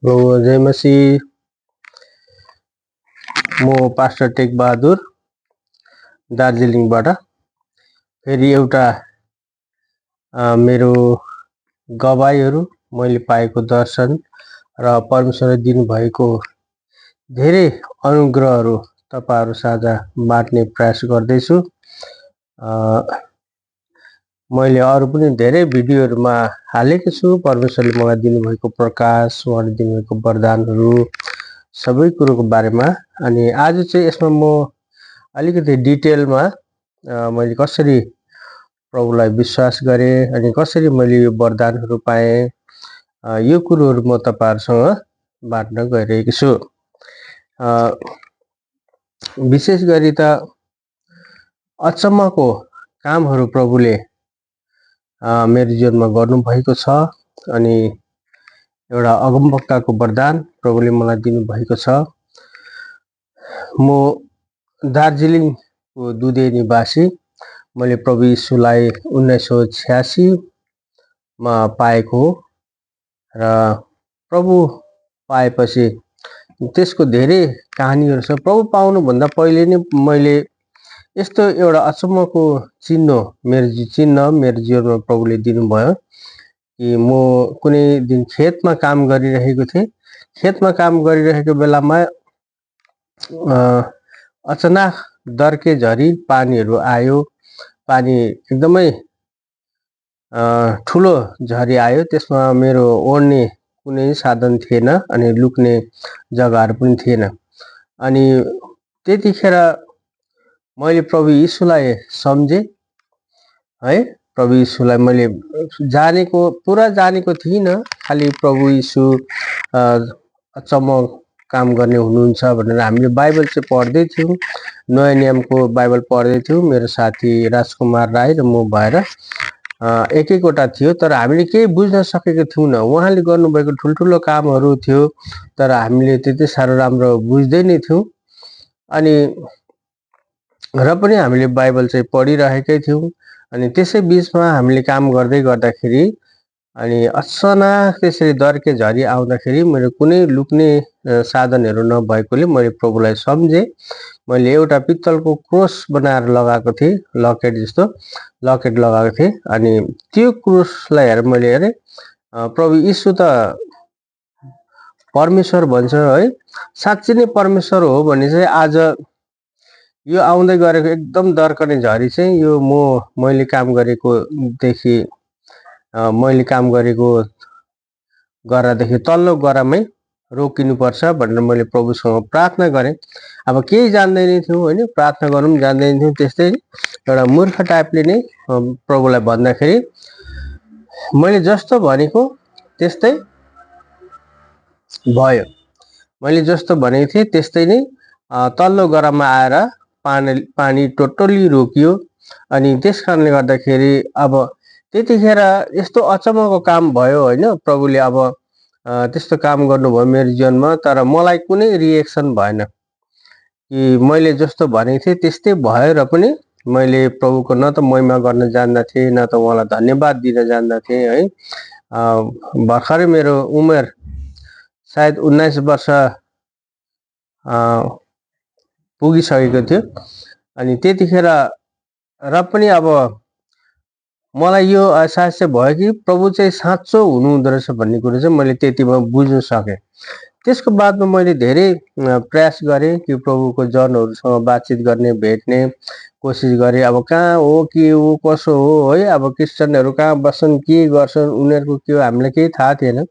जय मसीह। म pastor take Bahadur दार्जिलिङबाट फेरि एउटा मेरो गवाईहरू, मैले पाएको दर्शन र परमेश्वरले दिनुभएको धेरै अनुग्रहहरू तपाईहरु साझा बाँड्ने प्रयास गर्दैछु। मैले अरू पनि धेरै भिडियोहरुमा हालेको छु। परमेश्वरले मलाई दिनुभएको प्रकाश, उहाँले दिनुभएको वरदानहरू सबै कुरोको बारेमा। अनि आज चाहिँ यसमा म अलिकति डिटेलमा मैले कसरी प्रभुलाई विश्वास गरे अनि कसरी मैले यो वरदानहरू पाएँ, यो कुरोहरू म तपाईहरुसँग बाँड्न गइरहेको छु। विशेष गरी त अचम्मको कामहरू प्रभुले मेरो जीवनमा गर्नु भएको छ अनि एउटा अगमवक्ताको वरदान प्रभुले मलाई दिनु भएको छ। म दार्जिलिङको दुधे निवासी। मैले प्रभु यीशुलाई 1986 मा पाएको हो र प्रभु पाएपछि त्यसको धेरै कहानीहरू छ। प्रभु पाउनु भन्दा पहिले नै मैले यस्तो एउटा अचम्मको चिन्ह मेरो जीवनमा प्रभुले दिनुभयो कि म कुनै दिन खेतमा काम गरिरहेको थिएँ। खेतमा काम गरिरहेको बेलामा अचानक दर्के झरी पानीहरू आयो। पानी एकदमै ठुलो झरी आयो। त्यसमा मेरो ओड्ने कुनै साधन थिएन अनि लुक्ने जग्गाहरू पनि थिएन। अनि त्यतिखेर मैले प्रभु यीशुलाई सम्झे है। प्रभु यीशुलाई मैले पुरा जानेको थिइनँ। खाली प्रभु यीशु अचम्म काम गर्ने हुनुहुन्छ भनेर हामीले बाइबल चाहिँ पढ्दै थियौँ। नयाँ नियमको बाइबल पढ्दै थियौँ। मेरो साथी राजकुमार राई र म भएर एक-एकवटा थियो, तर हामीले केही बुझ्न सकेको थिएनौँ। उहाँले गर्नुभएको ठुल्ठुलो कामहरू थियो, तर हामीले त्यति साह्रो राम्रो बुझ्दै नै थियौँ। अनि र पनि हामीले बाइबल चाहिँ पढिरहेकै थियौँ। अनि त्यसै बीचमा हामीले काम गर्दै गर्दाखेरि अनि अचानक त्यसरी दर्के झरी आउँदाखेरि मेरो कुनै लुक्ने साधनहरू नभएकोले मैले प्रभुलाई सम्झे। मैले एउटा पित्तलको क्रोस बनाएर लगाएको थिएँ, लकेट जस्तो लकेट लगाएको थिएँ। अनि त्यो क्रोसलाई हेरेर मैले हेरेँ प्रभु यीशु त परमेश्वर भन्छ है। साँच्चै नै परमेश्वर हो भने चाहिँ आज यो आउँदै गरेको एकदम दर्कने झरी चाहिँ यो मैले काम गरेको गरादेखि तल्लो गरामै रोकिनुपर्छ भनेर मैले प्रभुसँग प्रार्थना गरेँ। अब केही जान्दैन थियौँ हैन, प्रार्थना गर्नु पनि जान्दैन थियौँ। त्यस्तै एउटा मूर्ख टाइपले नै प्रभुलाई भन्दाखेरि मैले जस्तो भनेको त्यस्तै भयो। मैले जस्तो भनेको थिएँ त्यस्तै नै तल्लो गरामा आएर पानी टोटली रोकियो। अनि त्यसकारणले गर्दाखेरि अब त्यतिखेर यस्तो अचम्मको काम भयो हैन। प्रभुले अब त्यस्तो काम गर्नुभयो मेरो जीवनमा, तर मलाई कुनै रिएक्सन भएन कि मैले जस्तो भनेको थिएँ त्यस्तै भयो। र पनि मैले प्रभुको न त महिमा गर्न जान्दथे, न त उहाँलाई धन्यवाद दिन जान्दथे है। भर्खरै मेरो उमेर सायद 19 वर्ष पुगिसकेको थियो। अनि त्यतिखेर र पनि अब मलाई यो एहसास चाहिँ भयो कि प्रभु चाहिँ साँचो हुनुहुँदो रहेछ भन्ने कुरो चाहिँ मैले त्यतिमा बुझ्न सकेँ। त्यसको बादमा मैले धेरै प्रयास गरेँ कि प्रभुको जनहरूसँग बातचित गर्ने, भेट्ने कोसिस गरेँ। अब कहाँ हो, के हो, कसो हो है। अब क्रिस्चियनहरू कहाँ बस्छन्, के गर्छन्, उनीहरूको के हो हामीलाई केही थाहा थिएन।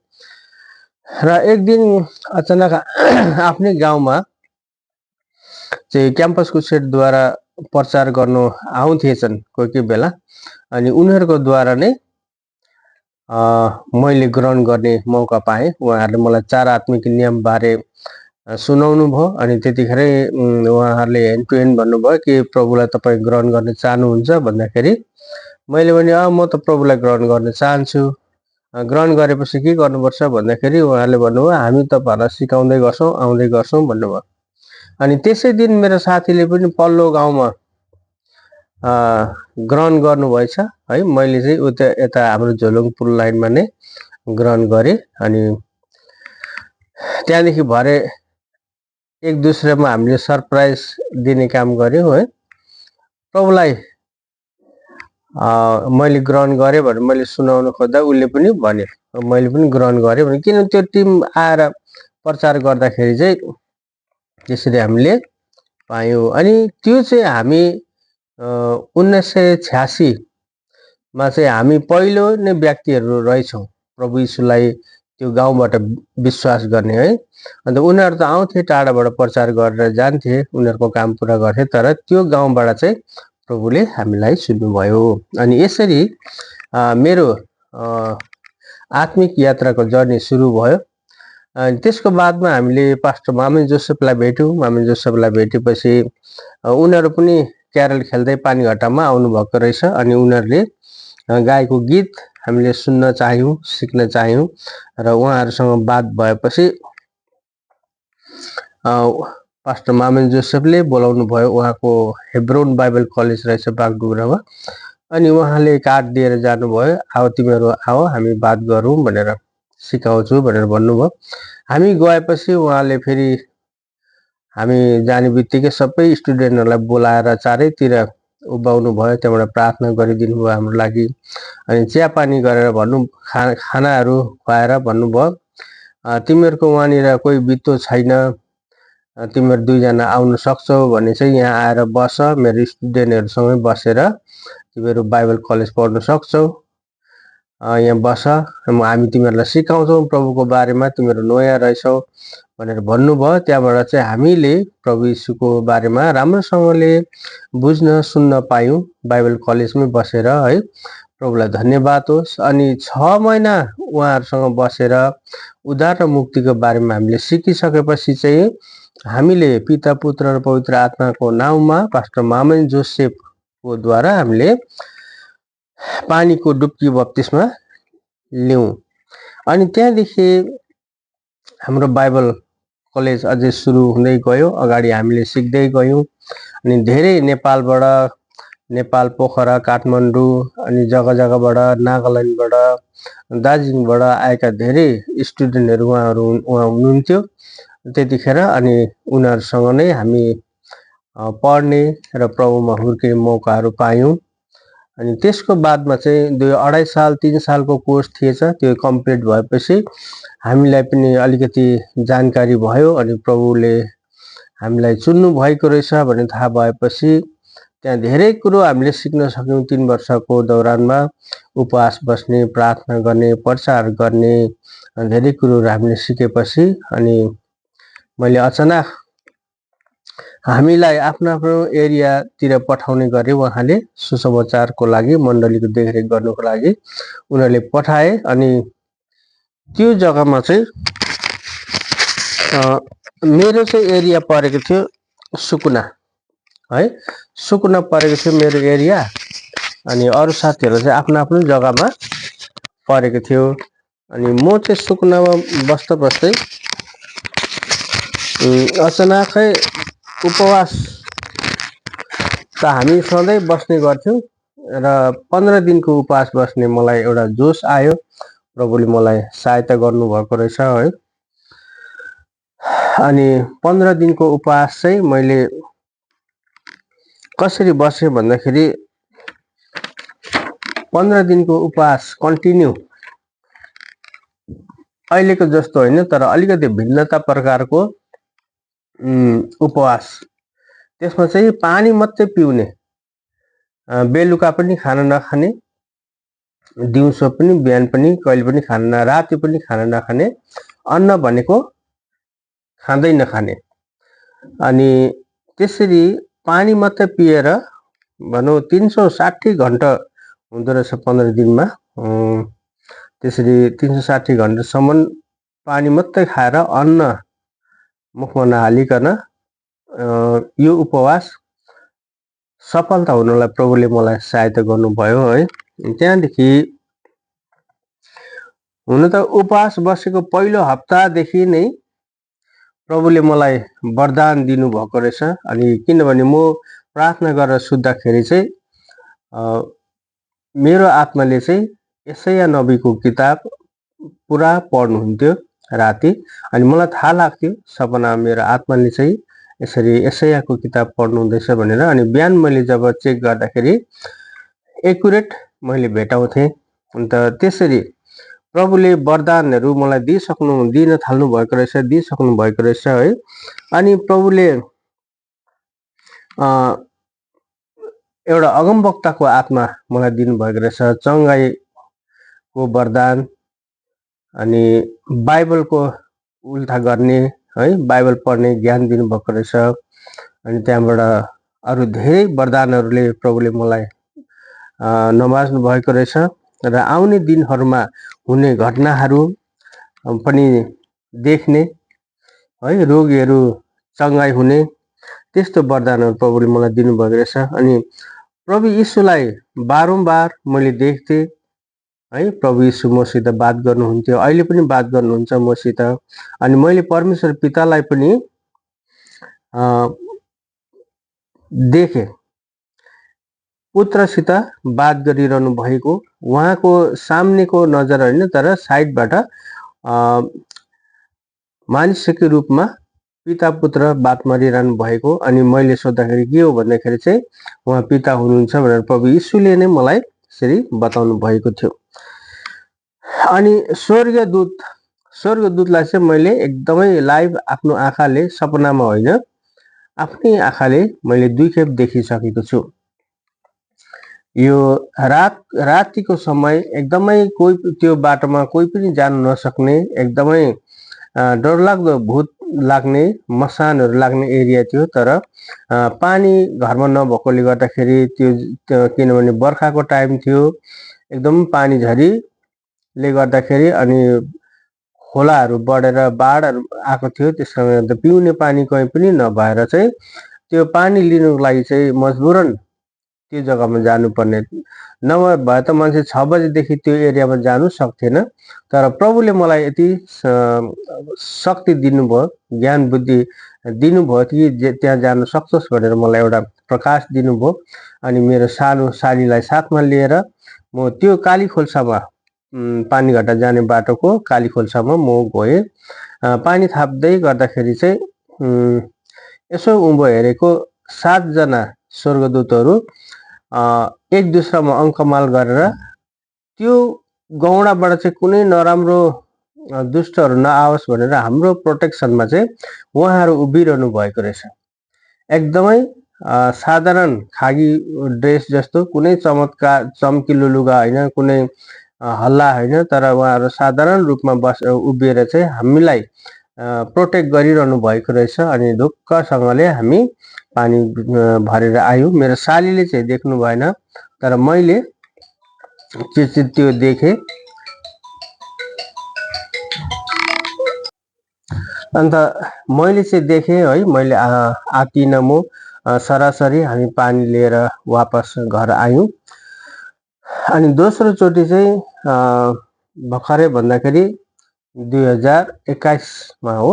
र एक दिन अचानक आफ्नै गाउँमा चाहिँ क्याम्पस क्रुसेडद्वारा प्रचार गर्नु आउँथेछन् कोही कोही बेला। अनि उनीहरूको द्वारा नै मैले ग्रहण गर्ने मौका पाएँ। उहाँहरूले मलाई 4 आत्मिक नियम बारे सुनाउनु भयो। अनि त्यतिखेरै उहाँहरूले हेन्ड टु हेन्ड भन्नुभयो कि प्रभुलाई तपाईँ ग्रहण गर्न चाहनुहुन्छ भन्दाखेरि मैले भने म त प्रभुलाई ग्रहण गर्न चाहन्छु। ग्रहण गरेपछि के गर्नुपर्छ भन्दाखेरि उहाँहरूले भन्नुभयो हामी तपाईहरुलाई सिकाउँदै गर्छौं, आउँदै गर्छौं भन्नुभयो। अनि त्यसै दिन मेरो साथीले पनि पल्लो गाउँमा ग्रहण गर्नुभएछ है। मैले चाहिँ यता हाम्रो झोलुङ पुल लाइनमा नै ग्रहण गरेँ। अनि त्यहाँदेखि भरे एक दुसरामा हामीले सरप्राइज दिने काम गर्यौँ है। प्रभुलाई मैले ग्रहण गरेँ भनेर मैले सुनाउन खोज्दा उसले पनि भन्यो मैले पनि ग्रहण गरेँ भने, किन त्यो टिम आएर प्रचार गर्दाखेरि चाहिँ त्यसरी हामीले पायौँ। अनि त्यो चाहिँ हामी 1986मा चाहिँ हामी पहिलो नै व्यक्तिहरू रहेछौँ प्रभु यीशुलाई त्यो गाउँबाट विश्वास गर्ने है। अन्त उनीहरू त आउँथे टाढाबाट प्रचार गरेर जान्थे, उनीहरूको काम पुरा गर्थे, तर त्यो गाउँबाट चाहिँ प्रभुले हामीलाई सुन्नुभयो। अनि यसरी मेरो आत्मिक यात्राको जर्नी सुरु भयो। अनि त्यसको बादमा हामीले पास्टर मामेन जोसेफलाई भेट्यौँ। मामेन जोसेफलाई भेटेपछि उनीहरू पनि क्यारल खेल्दै पानीघट्टामा आउनुभएको रहेछ। अनि उनीहरूले गाएको गीत हामीले सुन्न चाह्यौँ, सिक्न चाह्यौँ र उहाँहरूसँग बात भएपछि पास्टर मामेन जोसेफले बोलाउनु भयो। उहाँको हेब्रोन बाइबल कलेज रहेछ बागडुग्रामा। अनि उहाँले कार्ड दिएर जानुभयो, आओ तिमीहरू आओ हामी बात गरौँ भनेर, सिकाउँछु भनेर भन्नुभयो। हामी गएपछि उहाँले फेरि हामी जाने बित्तिकै सबै स्टुडेन्टहरूलाई बोलाएर चारैतिर उभ्याउनु भयो, त्यहाँबाट प्रार्थना गरिदिनु भयो हाम्रो लागि। अनि चियापानी गरेर खानाहरू खुवाएर भन्नुभयो, तिमीहरूको वहाँनिर कोही बित्तो छैन, तिमीहरू दुईजना आउन सक्छौ भने चाहिँ यहाँ आएर बस, मेरो स्टुडेन्टहरूसँगै बसेर तिमीहरू बाइबल कलेज पढ्न सक्छौ, यहाँ बस, हामी तिमीहरूलाई सिकाउँछौँ प्रभुको बारेमा, तिमीहरू नयाँ रहेछौ भनेर भन्नुभयो। त्यहाँबाट चाहिँ हामीले प्रभु यीशुको बारेमा राम्रोसँगले बुझ्न सुन्न पायौँ बाइबल कलेजमै बसेर है। प्रभुलाई धन्यवाद होस्। अनि 6 महिना उहाँहरूसँग बसेर उद्धार र मुक्तिको बारेमा हामीले सिकिसकेपछि चाहिँ हामीले पिता पुत्र र पवित्र आत्माको नाउँमा पास्टर मामेन जोसेफको द्वारा हामीले पानीको डुब्की बप्तिस्मा लियौँ। अनि त्यहाँदेखि हाम्रो बाइबल कलेज अझै सुरु हुँदै गयो, अगाडि हामीले सिक्दै गयौँ। अनि धेरै नेपालबाट, नेपाल पोखरा, काठमाडौँ अनि जग्गा जग्गाबाट, नागाल्यान्डबाट, दार्जिलिङबाट आएका धेरै स्टुडेन्टहरू उहाँ हुनुहुन्थ्यो त्यतिखेर। अनि उनीहरूसँग नै हामी पढ्ने र प्रभुमा हुर्किने मौकाहरू पायौँ। अनि त्यसको बादमा चाहिँ 2.5 साल 3 सालको कोर्स थिएछ, त्यो कम्प्लिट भएपछि हामीलाई पनि अलिकति जानकारी भयो। अनि प्रभुले हामीलाई चुन्नु भएको रहेछ भन्ने थाहा भएपछि त्यहाँ धेरै कुरो हामीले सिक्न सक्यौँ। 3 वर्षको दौरानमा उपवास बस्ने, प्रार्थना गर्ने, प्रचार गर्ने, धेरै कुरोहरू हामीले सिकेपछि अनि मैले अचानक हामीलाई आफ्नो आफ्नो एरियातिर पठाउने गरे। उहाँले सुसमाचारको लागि, मण्डलीको देखरेख गर्नुको लागि उनीहरूले पठाए। अनि त्यो जग्गामा चाहिँ मेरो चाहिँ एरिया परेको थियो सुकुना है, सुकुना परेको थियो मेरो एरिया। अनि अरू साथीहरू चाहिँ आफ्नो आफ्नो जग्गामा परेको थियो। अनि म चाहिँ सुकुनामा बस्दा बस्दै अचानकै उपवास त हामी सधैँ बस्ने गर्थ्यौँ र 15 दिनको उपवास बस्ने मलाई एउटा जोस आयो। प्रभुले मलाई सहायता गर्नुभएको रहेछ है। अनि 15 दिनको उपवास चाहिँ मैले कसरी बसेँ भन्दाखेरि 15 दिनको उपवास कन्टिन्यू अहिलेको जस्तो होइन, तर अलिकति भिन्नता प्रकारको उपवास। त्यसमा चाहिँ पानी मात्रै पिउने, बेलुका पनि खाना नखाने, दिउँसो पनि, बिहान पनि, कहिले पनि खाना, राति पनि खाना नखाने, अन्न भनेको खाँदै नखाने। अनि त्यसरी पानी मात्रै पिएर भनौँ 360 घन्टा हुँदो रहेछ 15 दिनमा। त्यसरी 360 घन्टासम्म पानी मात्रै खाएर अन्न मुखमा नहालिकन यो उपवास सफलता हुनलाई प्रभुले मलाई सहायता गर्नुभयो है। त्यहाँदेखि हुन त उपवास बसेको पहिलो हप्तादेखि नै प्रभुले मलाई वरदान दिनुभएको रहेछ। अनि किनभने म प्रार्थना गरेर सुत्दाखेरि चाहिँ मेरो आत्माले चाहिँ यशाया नबीको किताब पुरा पढ्नुहुन्थ्यो। राति। अनि मलाई थाहा लाग्थ्यो सपना मेरो आत्माले चाहिँ यसरी यशायाको किताब पढ्नु हुँदैछ भनेर। अनि बिहान मैले जब चेक गर्दाखेरि एकुरेट मैले भेटाउँथेँ। अन्त त्यसरी प्रभुले वरदानहरू मलाई दिन थाल्नु भएको रहेछ, दिइसक्नु भएको रहेछ है। अनि प्रभुले एउटा अगमवक्ताको आत्मा मलाई दिनुभएको रहेछ, चङ्गाईको वरदान, अनि बाइबलको उल्था गर्ने है, बाइबल पढ्ने ज्ञान दिनुभएको रहेछ। अनि त्यहाँबाट अरू धेरै वरदानहरूले प्रभुले मलाई नवाज्नु भएको रहेछ। र आउने दिनहरूमा हुने घटनाहरू पनि देख्ने है, रोगीहरू चङ्गाई हुने त्यस्तो वरदानहरू प्रभुले मलाई दिनुभएको रहेछ। अनि प्रभु यीशुलाई बारम्बार मैले देख्थेँ है। प्रभु यीशु मसित बात गर्नुहुन्थ्यो, अहिले पनि बात गर्नुहुन्छ मसित। अनि मैले परमेश्वर पितालाई पनि देखेँ, पुत्रसित बात गरिरहनु भएको, उहाँको सामनेको नजर होइन तर साइडबाट मानिसको रूपमा पिता पुत्र बात मारिरहनु भएको। अनि मैले सोद्धाखेरि के हो भन्दाखेरि चाहिँ उहाँ पिता हुनुहुन्छ भनेर प्रभु यीशुले नै मलाई यसरी बताउनु भएको थियो। अनि स्वर्गदूतलाई चाहिँ मैले एकदमै लाइभ आफ्नो आँखाले, सपनामा होइन आफ्नै आँखाले मैले 2 खेप देखिसकेको छु। यो रातिको समय एकदमै त्यो बाटोमा कोही पनि जान नसक्ने, एकदमै डरलाग्दो भूत लाग्ने, मसानहरू लाग्ने एरिया थियो। तर पानी घरमा नभएकोले गर्दाखेरि त्यो किनभने बर्खाको टाइम थियो, एकदम पानी झरीले गर्दाखेरि अनि खोलाहरू बढेर बाढहरू आएको थियो। त्यस कारण पिउने पानी कहीँ पनि नभएर चाहिँ त्यो पानी लिनुको लागि चाहिँ मजबुरन त्यो जग्गामा जानुपर्ने, नभए त मान्छे 6 बजेदेखि त्यो एरियामा जानु सक्थेन। तर प्रभुले मलाई यति शक्ति दिनुभयो, ज्ञान बुद्धि दिनुभयो कि त्यहाँ जान सक्छस् भनेर मलाई एउटा प्रकाश दिनुभयो। अनि मेरो सानो सालीलाई साथमा लिएर म त्यो कालीखोल्सामा, पानीघट्टा जाने बाटोको कालीखोल्सामा म गएँ। पानी थाप्दै गर्दाखेरि चाहिँ यसो उँभो हेरेको 7 जना स्वर्गदूतहरू एक दुसरामा अङ्कमाल गरेर त्यो गौडाबाट चाहिँ कुनै नराम्रो दुष्टहरू नआओस् भनेर हाम्रो प्रोटेक्सनमा चाहिँ उहाँहरू उभिरहनु भएको रहेछ। एकदमै साधारण खागी ड्रेस जस्तो, कुनै चमत्कार चम्किलो लुगा होइन, कुनै हल्ला होइन, तर उहाँहरू साधारण रूपमा उभिएर चाहिँ हामीलाई प्रोटेक्ट गरिरहनु भएको रहेछ। अनि ढुक्कसँगले हामी पानी भरेर आयौँ। मेरो सालीले चाहिँ देख्नु भएन, तर मैले त्यो देखेँ। अन्त मैले चाहिँ देखेँ है, मैले आतिन म सरासरी हामी पानी लिएर वापस घर आयौँ। अनि दोस्रो चोटि चाहिँ भर्खरै भन्दाखेरि 2021मा हो।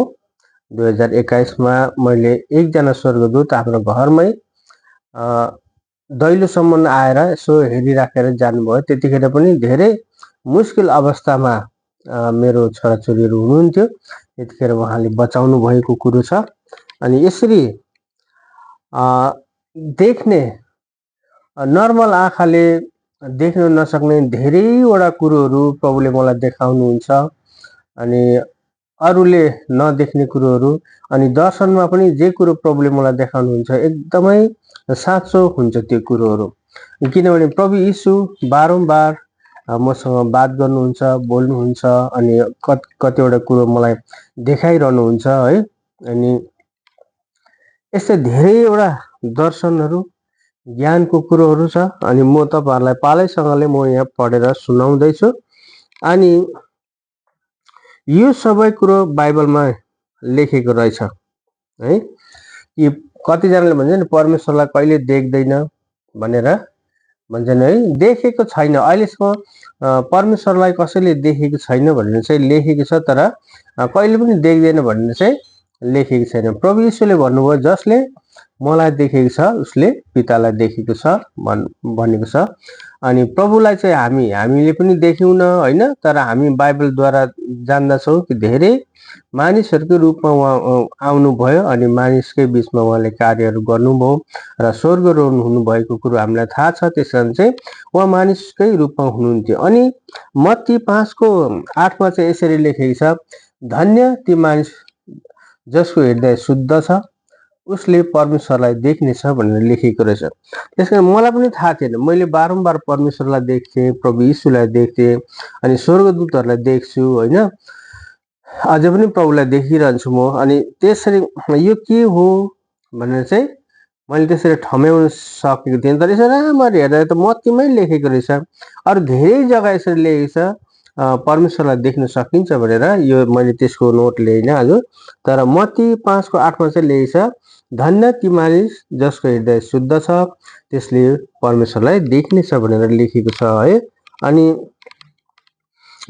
2021मा मैले एकजना स्वर्गदूत आफ्नो घरमै दैलोसम्म आएर यसो हेरिराखेर जानुभयो। त्यतिखेर पनि धेरै मुस्किल अवस्थामा मेरो छोराछोरीहरू हुनुहुन्थ्यो। त्यतिखेर उहाँले बचाउनु भएको कुरो छ। अनि यसरी देख्ने, नर्मल आँखाले देख्न नसक्ने धेरैवटा कुरोहरू प्रभुले मलाई देखाउनुहुन्छ। अनि अरूले नदेख्ने कुरोहरू, अनि दर्शनमा पनि जे कुरो प्रभुले मलाई देखाउनुहुन्छ एकदमै साँचो हुन्छ त्यो कुरोहरू। किनभने प्रभु यीशु बारम्बार मसँग बात गर्नुहुन्छ, बोल्नुहुन्छ, अनि कतिवटा कुरो मलाई देखाइरहनुहुन्छ है। अनि यस्तै धेरैवटा दर्शनहरू, ज्ञानको कुरोहरू छ। अनि म तपाईँहरूलाई पालैसँगले म यहाँ पढेर सुनाउँदैछु। अनि यो सबै कुरो बाइबलमा लेखेको रहेछ है। कि कतिजनाले भन्छ नि परमेश्वरलाई कहिले देख्दैन भनेर भन्छन् है, देखेको छैन अहिलेसम्म परमेश्वरलाई कसैले देखेको छैन भनेर चाहिँ लेखेको छ, तर कहिले पनि देख्दैन भनेर चाहिँ लेखेको छैन। प्रभु यीशुले भन्नुभयो जसले मलाई देखेको छ उसले पितालाई देखेको छ भनेको छ। अनि प्रभुलाई चाहिँ हामीले पनि देख्यौँ न हैन, तर हामी बाइबलद्वारा जान्दछौँ कि धेरै मानिसहरूको रूपमा उहाँ आउनुभयो अनि मानिसकै बीचमा उहाँले कार्यहरू गर्नुभयो र स्वर्गारोहण हुनुभएको कुरो हामीलाई थाहा छ। त्यस कारण चाहिँ उहाँ मानिसकै रूपमा हुनुहुन्थ्यो। अनि मत्ती 5:8 मा चाहिँ यसरी लेखेको छ, धन्य ती मानिस जसको हृदय शुद्ध छ, उसले परमेश्वरलाई देख्नेछ भनेर लेखेको रहेछ। त्यसकारण मलाई पनि थाहा थिएन। मैले बारम्बार परमेश्वरलाई देख्थेँ, प्रभु यीशुलाई देख्थेँ, अनि स्वर्गदूतहरूलाई देख्छु हैन। अझै पनि प्रभुलाई देखिरहन्छु म। अनि त्यसरी यो के हो भनेर चाहिँ मैले त्यसरी ठम्याउन सकेको थिएन। तर यसरी राम्ररी हेर्दा त मत्तीमै लेखेको रहेछ। अरू धेरै जग्गा यसरी लेखेको छ, परमेश्वरलाई देख्न सकिन्छ भनेर। यो मैले त्यसको नोट लिएन आज। तर मत्ती 5:8 मा चाहिँ लेखेको छ, धन्य ती मानिस जसको हृदय शुद्ध छ, त्यसले परमेश्वरलाई देख्नेछ भनेर लेखेको छ है। अनि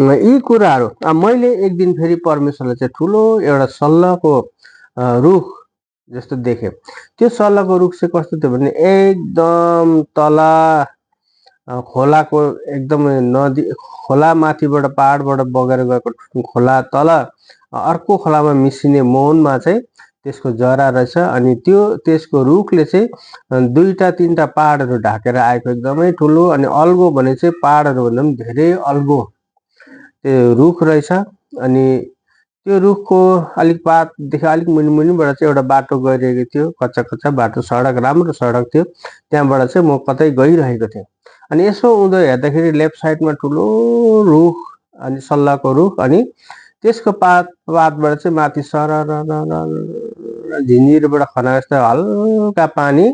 यी कुराहरू मैले एक दिन फेरि परमेश्वरलाई चाहिँ ठुलो एउटा सल्लाहको रुख जस्तो देखेँ। त्यो सल्लाहको रुख चाहिँ कस्तो थियो भने एकदम तल खोलाको एकदम नदी, खोला माथिबाट पहाडबाट बगेर गएको खोला तल अर्को खोलामा मिसिने मुहानमा चाहिँ त्यसको जरा रहेछ। अनि त्यसको रुखले चाहिँ 2-3टा पहाडहरू ढाकेर आएको एकदमै ठुलो, अनि अल्गो भने चाहिँ पहाडहरू भन्दा पनि धेरै अल्गो त्यो रुख रहेछ। अनि त्यो रुखको अलिक पातदेखि अलिक मुनिबाट चाहिँ एउटा बाटो गइरहेको थियो, कच्चा बाटो, सडक, राम्रो सडक थियो। त्यहाँबाट चाहिँ म कतै गइरहेको थिएँ। अनि यसो उँधो हेर्दाखेरि लेफ्ट साइडमा ठुलो रुख, अनि सल्लाहको रुख, अनि त्यसको पातबाट चाहिँ माथि सरर झिन्जिरबाट खना जस्तो हल्का पानी,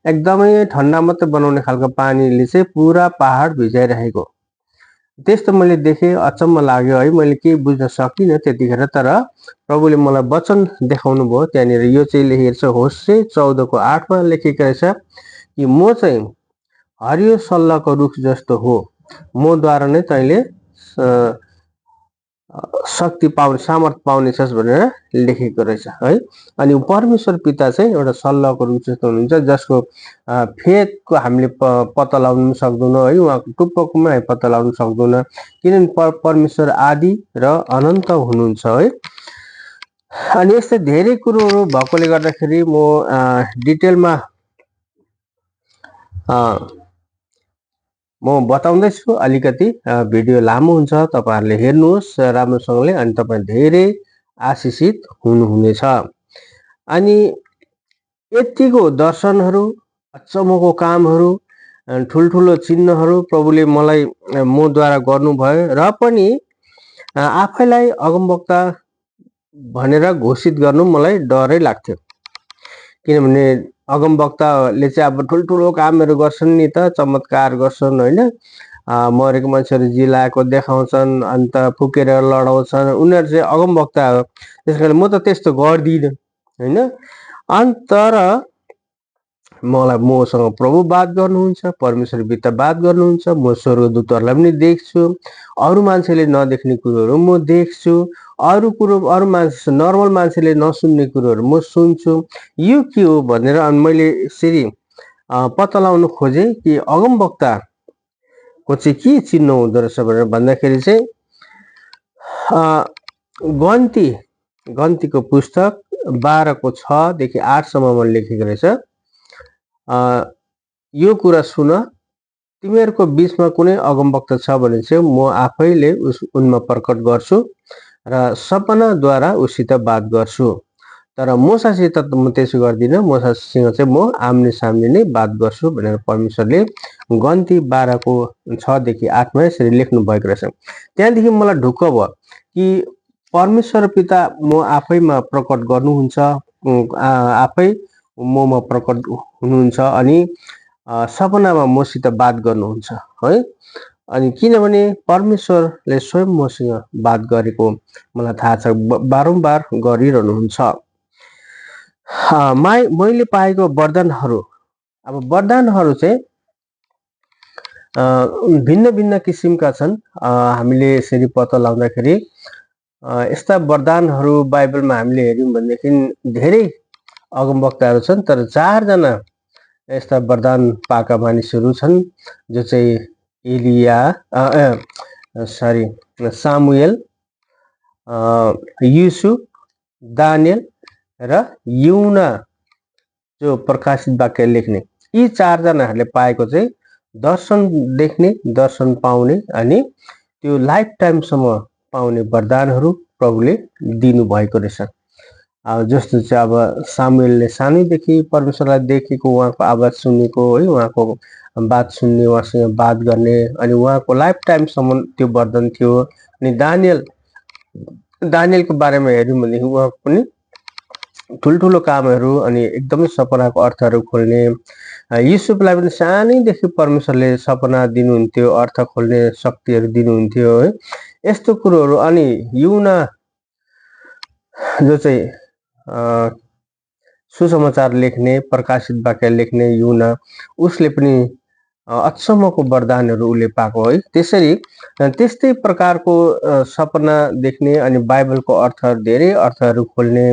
एकदमै ठन्डा मात्रै बनाउने खालको पानीले चाहिँ पुरा पहाड भिजाइरहेको, त्यस्तो मैले देखेँ। अचम्म लाग्यो है। मैले केही बुझ्न सकिनँ त्यतिखेर। तर प्रभुले मलाई वचन देखाउनु भयो। त्यहाँनिर यो चाहिँ लेखेको छ, होशे 14:8 मा लेखेको रहेछ कि म चाहिँ हरियो सल्लाहको रुख जस्तो हो, मद्वारा नै तैँले शक्ति पाउने, सामर्थ पाउनेछस् भनेर लेखेको रहेछ है। अनि परमेश्वर पिता चाहिँ एउटा सल्लाहको रुख जस्तो हुनुहुन्छ, जसको फेदको हामीले पत्ता लगाउन सक्दैनौँ है। उहाँको टुप्पोकोमा हामी पत्ता लगाउन सक्दैनौँ, किनभने परमेश्वर आदि र अनन्त हुनुहुन्छ है। अनि यस्तै धेरै कुरोहरू भएकोले गर्दाखेरि म डिटेलमा म बताउँदैछु। अलिकति भिडियो लामो हुन्छ, तपाईहरुले हेर्नुहोस् राम्रोसँगले, अनि तपाई धेरै आशिषित हुनुहुनेछ। अनि यतिको दर्शनहरू, अचम्मको कामहरू, ठुल्ठुलो चिन्हहरू प्रभुले मलाई मद्वारा गर्नुभयो, र पनि आफैलाई अगमवक्ता भनेर घोषित गर्नु मलाई डरै लाग्थ्यो। किनभने अगमवक्ताले चाहिँ अब ठुल्ठुलो कामहरू गर्छन् नि त, चमत्कार गर्छन् होइन, मरेको मान्छेहरू जिलाएको देखाउँछन्, अन्त फुकेर लडाउँछन्, उनीहरू चाहिँ अगमवक्ता हो। त्यसकारण म त त्यस्तो गर्दिनँ होइन। तर मसँग प्रभु बात गर्नुहुन्छ, परमेश्वर पिता बात गर्नुहुन्छ। म स्वर्गदूतहरूलाई पनि देख्छु, अरू मान्छेले नदेख्ने कुरोहरू म देख्छु, अरू मान्छे, नर्मल मान्छेले नसुन्ने कुरोहरू म सुन्छु। यो के हो भनेर मैले यसरी पत्ता लगाउन खोजेँ कि अगमवक्ताको चाहिँ के चिन्ह हुँदो रहेछ भनेर भन्दाखेरि चाहिँ गन्तीको पुस्तक 12:6-8 सम्ममा लेखेको रहेछ। यो कुरा सुन, तिमीहरूको बीचमा कुनै अगमवक्ता छ भने चाहिँ म आफैले उनमा प्रकट गर्छु र सपनाद्वारा उसित बात गर्छु। तर मूसासित त म त्यसो गर्दिनँ, मूसासँग चाहिँ म आम्ने सामने नै बात गर्छु भनेर परमेश्वरले गन्ती 12:6-8 मा यसरी लेख्नु भएको रहेछ। त्यहाँदेखि मलाई ढुक्क भयो कि परमेश्वर पिता म आफैमा प्रकट गर्नुहुन्छ, आफै ममा प्रकट हुनुहुन्छ, अनि सपनामा मसित बात गर्नुहुन्छ है। अनि किनभने परमेश्वरले स्वयं मसँग बात गरेको मलाई थाहा छ, बारम्बार गरिरहनुहुन्छ। मैले पाएको वरदानहरू, अब वरदानहरू चाहिँ भिन्न भिन्न किसिमका छन्। हामीले यसरी पत्ता लगाउँदाखेरि यस्ता वरदानहरू बाइबलमा हामीले हेर्यौँ भनेदेखि धेरै अगमवक्ताहरू छन्, तर 4 जना यस्ता वरदान पाएका मानिसहरू छन् जो चाहिँ एलिया सरी सामुएल, युसुफ, दानियल र युना जो प्रकाशित वाक्य लेख्ने, यी चारजनाहरूले पाएको चाहिँ दर्शन देख्ने, दर्शन पाउने अनि त्यो लाइफ टाइमसम्म पाउने वरदानहरू प्रभुले दिनुभएको रहेछ। जस्तो चाहिँ अब सामुएलले सानैदेखि परमेश्वरलाई देखेको, उहाँको आवाज सुनेको है, उहाँको बात सुन्ने, उहाँसँग बात गर्ने, अनि उहाँको लाइफ टाइमसम्म त्यो वरदान थियो। अनि दानियलको बारेमा हेऱ्यौँ भनेदेखि उहाँको पनि ठुल्ठुलो कामहरू अनि एकदमै सपनाको अर्थहरू खोल्ने, युसुफलाई पनि सानैदेखि परमेश्वरले सपना दिनुहुन्थ्यो, अर्थ खोल्ने शक्तिहरू दिनुहुन्थ्यो है, यस्तो कुरोहरू। अनि युना जो चाहिँ सुसमाचार लेख्ने, प्रकाशित वाक्य लेख्ने युना, उसले पनि अचम्मको वरदानहरू उसले पाएको है। त्यसरी त्यस्तै प्रकारको सपना देख्ने अनि बाइबलको अर्थ, धेरै अर्थहरू खोल्ने,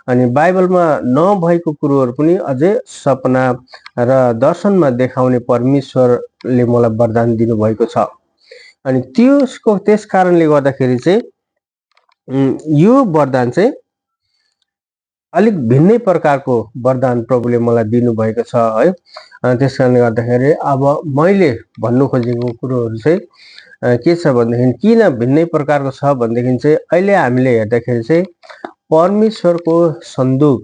अनि बाइबलमा नभएको कुरोहरू पनि अझै सपना र दर्शनमा देखाउने परमेश्वरले मलाई वरदान दिनुभएको छ। अनि त्यस कारणले गर्दाखेरि चाहिँ यो वरदान चाहिँ अलिक भिन्नै प्रकारको वरदान प्रभुले मलाई दिनुभएको छ है। त्यस कारणले गर्दाखेरि अब मैले भन्नु खोजेको कुरोहरू चाहिँ के छ भनेदेखि, किन भिन्नै प्रकारको छ भनेदेखि चाहिँ अहिले हामीले हेर्दाखेरि चाहिँ परमेश्वरको सन्दुक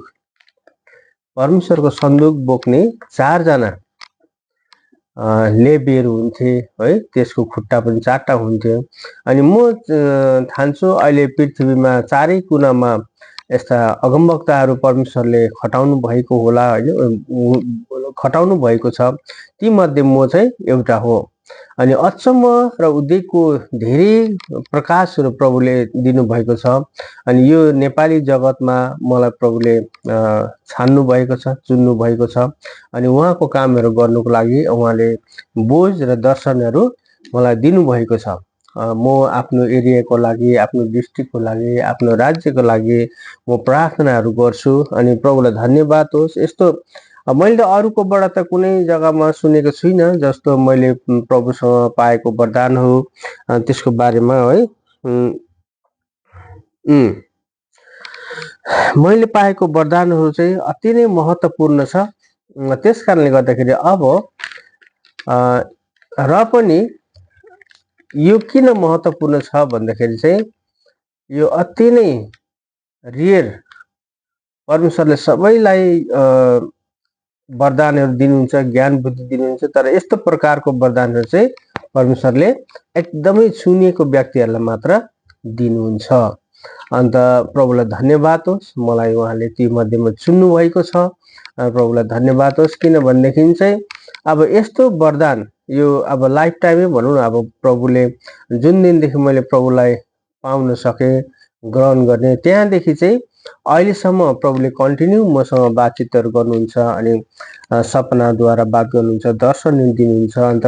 बोक्ने चारजना लेबीहरू हुन्थे है, त्यसको खुट्टा पनि चारवटा हुन्थ्यो। अनि म ठान्छु अहिले पृथ्वीमा चारै कुनामा यस्ता अगमवक्ताहरू परमेश्वरले खटाउनु भएको होला होइन, खटाउनु भएको छ। तीमध्ये म चाहिँ एउटा हो। अनि अचम्म र उद्योगको धेरै प्रकाशहरू प्रभुले दिनुभएको छ। अनि यो नेपाली जगतमा मलाई प्रभुले छान्नु भएको छ, चुन्नु भएको छ। अनि उहाँको कामहरू गर्नुको लागि उहाँले बोझ र दर्शनहरू मलाई दिनुभएको छ। म आफ्नो एरियाको लागि, आफ्नो डिस्ट्रिक्टको लागि, आफ्नो राज्यको लागि म प्रार्थनाहरू गर्छु। अनि प्रभुलाई धन्यवाद होस्। यस्तो मैले त अरूकोबाट त कुनै जग्गामा सुनेको छुइनँ, जस्तो मैले प्रभुसँग पाएको वरदान हो त्यसको बारेमा है। मैले पाएको वरदानहरू चाहिँ अति नै महत्त्वपूर्ण छ। त्यस कारणले गर्दाखेरि अब र पनि यो किन महत्त्वपूर्ण छ भन्दाखेरि चाहिँ यो अति नै रियर, परमेश्वरले सबैलाई वरदानहरू दिनुहुन्छ, ज्ञान बुद्धि दिनुहुन्छ, तर यस्तो प्रकारको वरदानहरू चाहिँ परमेश्वरले एकदमै चुनिएको व्यक्तिहरूलाई मात्र दिनुहुन्छ। अन्त प्रभुलाई धन्यवाद होस्, मलाई उहाँले ती मध्येमा चुन्नु भएको छ। प्रभुलाई धन्यवाद होस्, किनभनेदेखि चाहिँ अब यस्तो वरदान यो अब लाइफ टाइमै भनौँ न, अब प्रभुले जुन दिनदेखि मैले प्रभुलाई पाउन सकेँ, ग्रहण गर्ने, त्यहाँदेखि चाहिँ अहिलेसम्म प्रभुले कन्टिन्यू मसँग बातचितहरू गर्नुहुन्छ। अनि सपनाद्वारा बात गर्नुहुन्छ, दर्शन दिनुहुन्छ। अन्त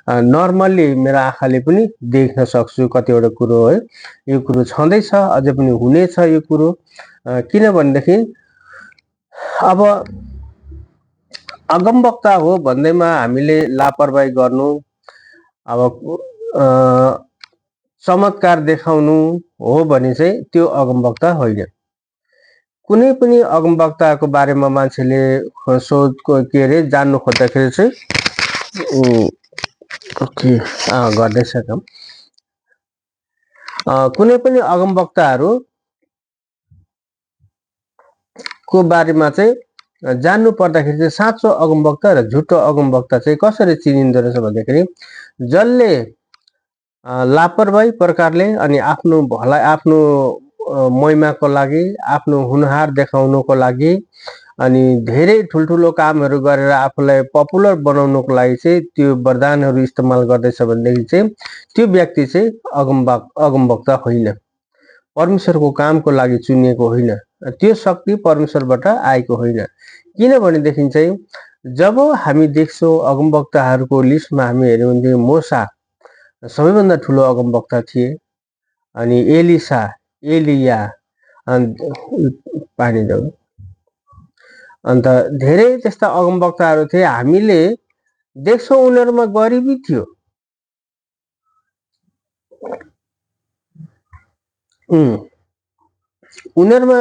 नर्मल्ली मेरो आँखाले पनि देख्न सक्छु कतिवटा कुरो है। यो कुरो छँदैछ, अझै पनि हुनेछ यो कुरो। किनभनेदेखि अब अगमवक्ता हो भन्दैमा हामीले लापरवाही गर्नु, अब चमत्कार देखाउनु हो भने चाहिँ त्यो अगमवक्ता होइन। कुनै पनि अगमवक्ताको बारेमा मान्छेले के अरे जान्नु खोज्दाखेरि चाहिँ गर्दैछ काम। कुनै पनि अगमवक्ताहरू को बारेमा चाहिँ जान्नु पर्दाखेरि चाहिँ साँचो अगमवक्ता र झुटो अगमवक्ता चाहिँ कसरी चिनिँदो रहेछ भन्दाखेरि, जसले लापरवाही प्रकारले अनि आफ्नो भलाइ, आफ्नो महिमाको लागि, आफ्नो हुनहार देखाउनको लागि अनि धेरै ठुल्ठुलो कामहरू गरेर आफूलाई पपुलर बनाउनको लागि चाहिँ त्यो वरदानहरू इस्तेमाल गर्दैछ भनेदेखि चाहिँ त्यो व्यक्ति चाहिँ अगमवक्ता होइन, परमेश्वरको कामको लागि चुनिएको होइन, त्यो शक्ति परमेश्वरबाट आएको होइन। किनभनेदेखि चाहिँ जब हामी देख्छौँ अगमवक्ताहरूको लिस्टमा हामी हेऱ्यौँ भने मोसा सबैभन्दा ठुलो अगमवक्ता थिए। अनि एलिसा, एलिया, पानी जाऊ, अन्त धेरै त्यस्ता अगमवक्ताहरू थिए। हामीले देख्छौँ उनीहरूमा गरिबी थियो, उनीहरुमा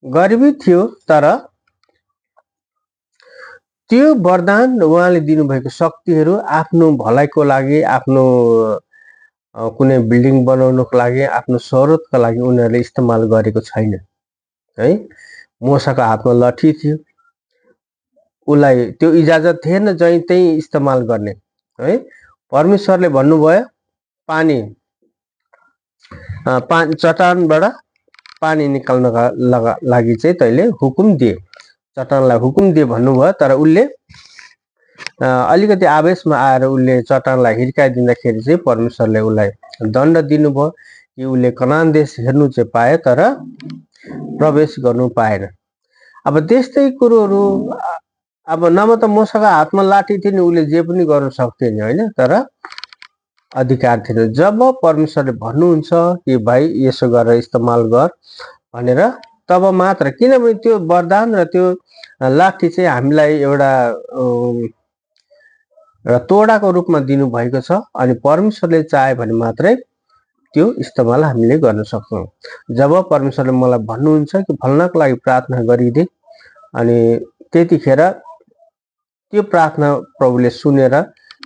गरिबी थियो, तर त्यो वरदान उहाँले दिनुभएको शक्तिहरू आफ्नो भलाइको लागि, आफ्नो कुनै बिल्डिङ बनाउनको लागि, आफ्नो सरोदका लागि उनीहरूले इस्तेमाल गरेको छैन है। मूसाको हातमा लठी थियो, उसलाई त्यो इजाजत थिएन जहीँ त्यहीँ इस्तेमाल गर्ने है। परमेश्वरले भन्नुभयो पानी चट्टानबाट पानी निकाल्नका लागि चाहिँ तैँले हुकुम दिए, चट्टानलाई हुकुम दिए भन्नुभयो। तर उसले अलिकति आवेशमा आएर उसले चट्टानलाई हिर्काइदिँदाखेरि चाहिँ परमेश्वरले उसलाई दण्ड दिनुभयो कि उसले कनान देश हेर्नु चाहिँ पाए तर प्रवेश गर्नु पाएन। अब त्यस्तै कुरोहरू अब नभए त मूसाको हातमा लाठी थियो नि, उसले जे पनि गर्न सक्थ्यो नि होइन, तर अधिकार थिएन। जब परमेश्वरले भन्नुहुन्छ कि भाइ यसो गरेर इस्तेमाल गर भनेर, तब मात्र, किनभने त्यो वरदान र त्यो लाठी चाहिँ हामीलाई एउटा तोडाको रूपमा दिनुभएको छ, अनि परमेश्वरले चाहे भने मात्रै त्यो इस्तेमाल हामीले गर्न सक्छौँ। जब परमेश्वरले मलाई भन्नुहुन्छ कि फल्नाको लागि प्रार्थना गरिदे, अनि त्यतिखेर त्यो प्रार्थना प्रभुले सुनेर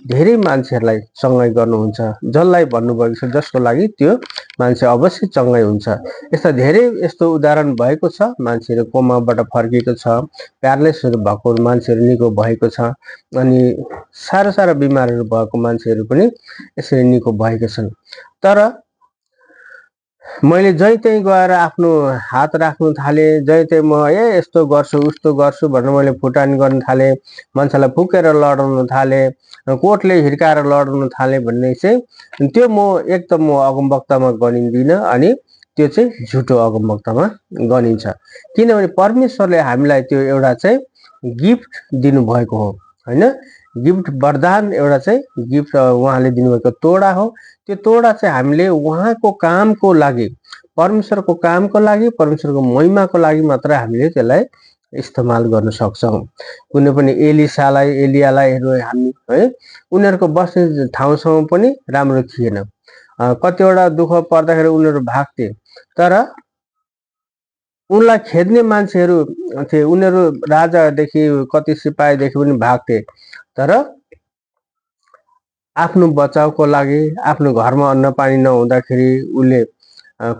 धेरै मान्छेहरूलाई चङ्गाइ गर्नुहुन्छ। जसलाई भन्नुभएको छ जसको लागि त्यो मान्छे अवश्य चङ्गाइ हुन्छ। यस्ता धेरै यस्तो उदाहरण भएको छ, मान्छेहरू कोमाबाट फर्किएको छ, प्यारालाइसिसहरू भएको मान्छेहरू निको भएको छ, अनि सारा सारा बिमारहरू भएको मान्छेहरू पनि यसरी निको भएका छन्। तर मैले जहीँ त्यहीँ गएर आफ्नो हात राख्नु थालेँ, जहीँ त्यहीँ म यस्तो गर्छु उस्तो गर्छु भनेर मैले फुटानी गर्न थालेँ, मान्छेलाई फुकेर लडाउन थालेँ, कोर्टले हिर्काएर लडाउन थालेँ भन्ने चाहिँ त्यो एकदम म अगमवक्तामा गनिँदिनँ, अनि त्यो चाहिँ झुटो अगमवक्तामा गनिन्छ। किनभने परमेश्वरले हामीलाई त्यो एउटा चाहिँ गिफ्ट दिनुभएको हो होइन। गिफ्ट वरदान एउटा चाहिँ गिफ्ट उहाँले दिनुभएको तोडा हो। त्यो तोडा चाहिँ हामीले उहाँको कामको लागि, परमेश्वरको कामको लागि, परमेश्वरको महिमाको लागि मात्र हामीले त्यसलाई इस्तेमाल गर्न सक्छौँ। कुनै पनि एलियालाई हेर्नु हामी है, उनीहरूको बस्ने ठाउँसम्म पनि राम्रो थिएन। कतिवटा दुःख पर्दाखेरि उनीहरू भाग्थे, तर उनलाई खेद्ने मान्छेहरू थिए, उनीहरू राजादेखि कति सिपाहीदेखि पनि भाग्थे, तर आफ्नो बचाउको लागि, आफ्नो घरमा अन्न पानी नहुँदाखेरि उसले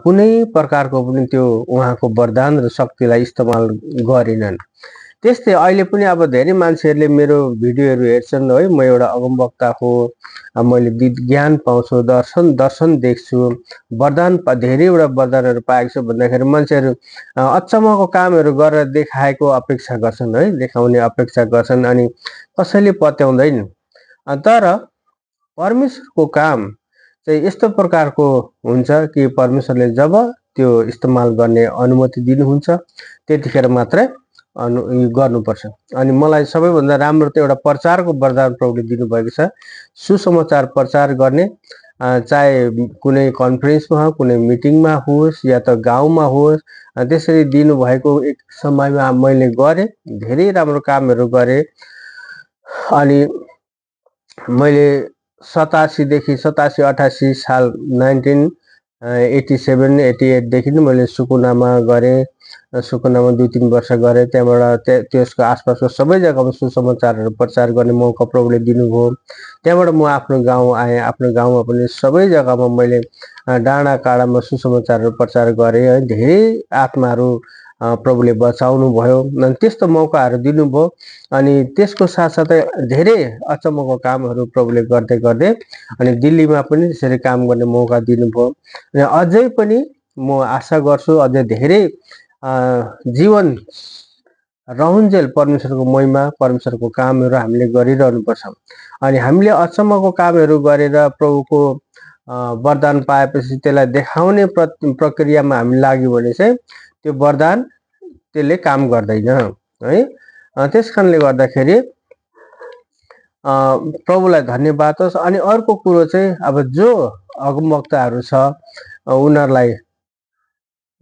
कुनै प्रकारको पनि त्यो उहाँको वरदान र शक्तिलाई इस्तेमाल गरेनन्। त्यस्तै अहिले पनि अब धेरै मान्छेहरूले मेरो भिडियोहरू हेर्छन् है। म एउटा अगमवक्ता हो, मैले ज्ञान पाउँछु, दर्शन देख्छु, वरदान धेरैवटा वरदानहरू पाएको छु भन्दाखेरि मान्छेहरू अचम्मको कामहरू गरेर देखाएको अपेक्षा गर्छन् है, देखाउने अपेक्षा गर्छन्, अनि कसैले पत्याउँदैन। तर परमेश्वरको काम चाहिँ यस्तो प्रकारको हुन्छ कि परमेश्वरले जब त्यो इस्तेमाल गर्ने अनुमति दिनुहुन्छ त्यतिखेर मात्रै गर्नुपर्छ। अनि मलाई सबैभन्दा राम्रो त एउटा प्रचारको वरदान प्रभुले दिनुभएको छ। सुसमाचार प्रचार गर्ने, चाहे कुनै कन्फरेन्समा, कुनै मिटिङमा होस् या त गाउँमा होस्, त्यसरी दिनुभएको एक समयमा मैले गरेँ, धेरै राम्रो कामहरू गरेँ। अनि मैले 87 साल 1987-88 देखि नै मैले सुकुनामा गरेँ। सुकुनामा 2-3 वर्ष गरेँ। त्यहाँबाट त्यसको आसपासको सबै जग्गामा सुसमाचारहरू प्रचार गर्ने मौका प्रभुले दिनुभयो। त्यहाँबाट म आफ्नो गाउँ आएँ। आफ्नो गाउँमा पनि सबै जग्गामा मैले डाँडा काँडामा सुसमाचारहरू प्रचार गरेँ है। धेरै आत्माहरू प्रभुले बचाउनु भयो, अनि त्यस्तो मौकाहरू दिनुभयो। अनि त्यसको साथसाथै धेरै अचम्मको कामहरू प्रभुले गर्दै गर्दै अनि दिल्लीमा पनि त्यसरी काम गर्ने मौका दिनुभयो। अनि अझै पनि म आशा गर्छु अझै धेरै जीवन रहन्जेल परमेश्वरको महिमा, परमेश्वरको कामहरू हामीले गरिरहनुपर्छ। अनि हामीले अचम्मको कामहरू गरेर प्रभुको वरदान पाएपछि त्यसलाई देखाउने प्रक्रियामा हामी लाग्यो भने चाहिँ त्यो वरदान त्यसले काम गर्दैन है। त्यस कारणले गर्दाखेरि प्रभुलाई धन्यवाद होस्। अनि अर्को कुरो चाहिँ अब जो अगमवक्ताहरू छ उनीहरूलाई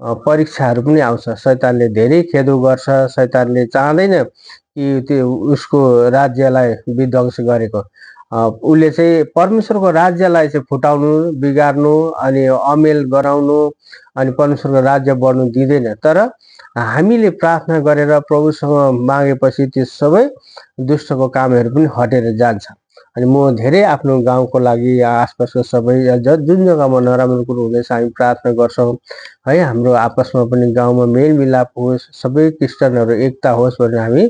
परीक्षाहरू पनि आउँछ। शैतानले धेरै खेदो गर्छ। शैतानले चाहँदैन कि त्यो उसको राज्यलाई विध्वंस गरेको। उसले चाहिँ परमेश्वरको राज्यलाई चाहिँ फुटाउनु, बिगार्नु अनि अमेल गराउनु अनि परमेश्वरको राज्य बढ्नु दिँदैन। तर हामीले प्रार्थना गरेर प्रभुसँग मागेपछि त्यो सबै दुष्टको कामहरू पनि हटेर जान्छ। अनि म धेरै आफ्नो गाउँको लागि आसपासको सबै जुन जग्गामा नराम्रो कुरो हुँदैछ हामी प्रार्थना गर्छौँ है। हाम्रो आपसमा पनि गाउँमा मेलमिलाप होस्, सबै क्रिस्चियनहरू एकता होस् भनेर हामी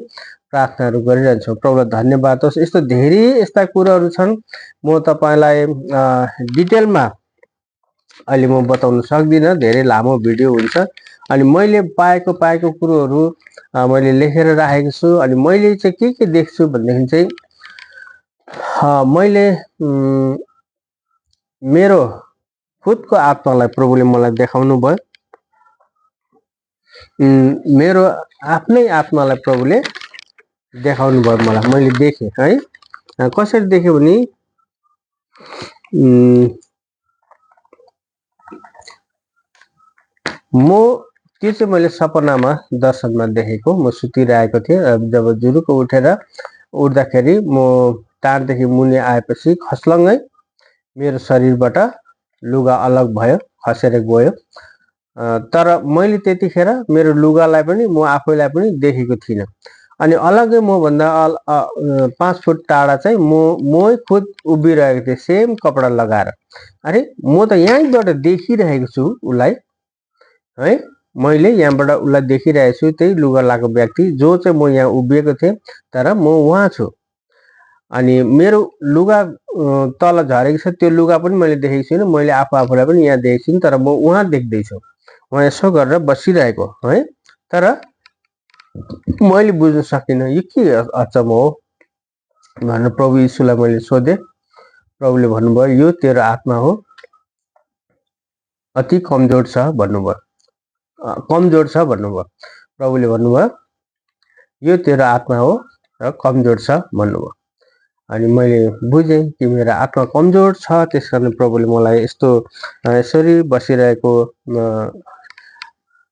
प्रार्थनाहरू गरिरहन्छौँ। प्रभुलाई धन्यवाद होस्। यस्तो धेरै यस्ता कुराहरू छन्, म तपाईँलाई डिटेलमा अहिले म बताउन सक्दिनँ, धेरै लामो भिडियो हुन्छ। अनि मैले पाएको कुरोहरू मैले लेखेर राखेको छु। अनि मैले चाहिँ के देख्छु भनेदेखि चाहिँ मैले मेरो खुदको आत्मालाई प्रभुले मलाई देखाउनु भयो। मेरो आफ्नै आत्मालाई प्रभुले देखाउनु भयो मलाई, मैले देखेँ है। कसरी देखेँ भने म त्यो चाहिँ मैले सपनामा दर्शनमा देखेको। म सुतिरहेको थिएँ, जब जुरुको उठेर उठ्दाखेरि म टाढदेखि मुनि आएपछि खस्लङ्गै मेरो शरीरबाट लुगा अलग भयो, खसेर गयो। तर मैले त्यतिखेर मेरो लुगालाई पनि म आफैलाई पनि देखेको थिइनँ। अनि अलग्गै मभन्दा 5 फुट टाढा चाहिँ मै खुद उभिरहेको थिएँ, सेम कपडा लगाएर। अरे म त यहीँबाट देखिरहेको छु उसलाई है, मैले यहाँबाट उसलाई देखिरहेको छु, त्यही लुगा लगाएको व्यक्ति जो चाहिँ म यहाँ उभिएको थिएँ, तर म उहाँ छु। अनि मेरो लुगा तल झरेको छ, त्यो लुगा पनि मैले देखेको छुइनँ, मैले आफूलाई पनि यहाँ देखेको छुइनँ, तर म उहाँ देख्दैछु, उहाँ यसो गरेर बसिरहेको है। तर मैले बुझ्न सकिनँ यो के अचम्म हो भनेर प्रभु यीशुलाई मैले सोधेँ। प्रभुले भन्नुभयो यो तेरो आत्मा हो, अति कमजोर छ भन्नुभयो, कमजोर छ भन्नुभयो। प्रभुले भन्नुभयो यो तेरो आत्मा हो र कमजोर छ भन्नुभयो। अनि मैले बुझेँ कि मेरो आत्मा कमजोर छ, त्यस कारण प्रभुले मलाई यस्तो यसरी बसिरहेको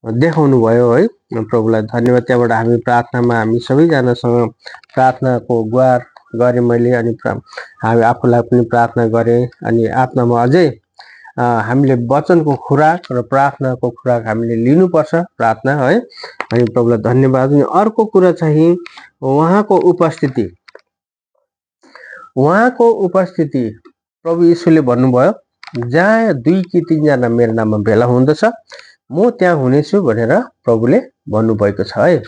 देखाउनु भयो है। प्रभुलाई धन्यवाद। त्यहाँबाट हामी प्रार्थनामा हामी सबैजनासँग प्रार्थनाको गुहार गरेँ मैले। अनि हामी आफूलाई पनि प्रार्थना गरेँ। अनि आत्मामा अझै हामीले वचनको खुराक र प्रार्थनाको खुराक हामीले लिनुपर्छ, प्रार्थना है। अनि प्रभुलाई धन्यवाद। अनि अर्को कुरा चाहिँ उहाँको उपस्थिति प्रभु यीशुले भन्नुभयो जहाँ 2 कि 3 जना मेरो नाममा भेला हुँदछ म त्यहाँ हुनेछु भनेर प्रभुले भन्नुभएको छ है।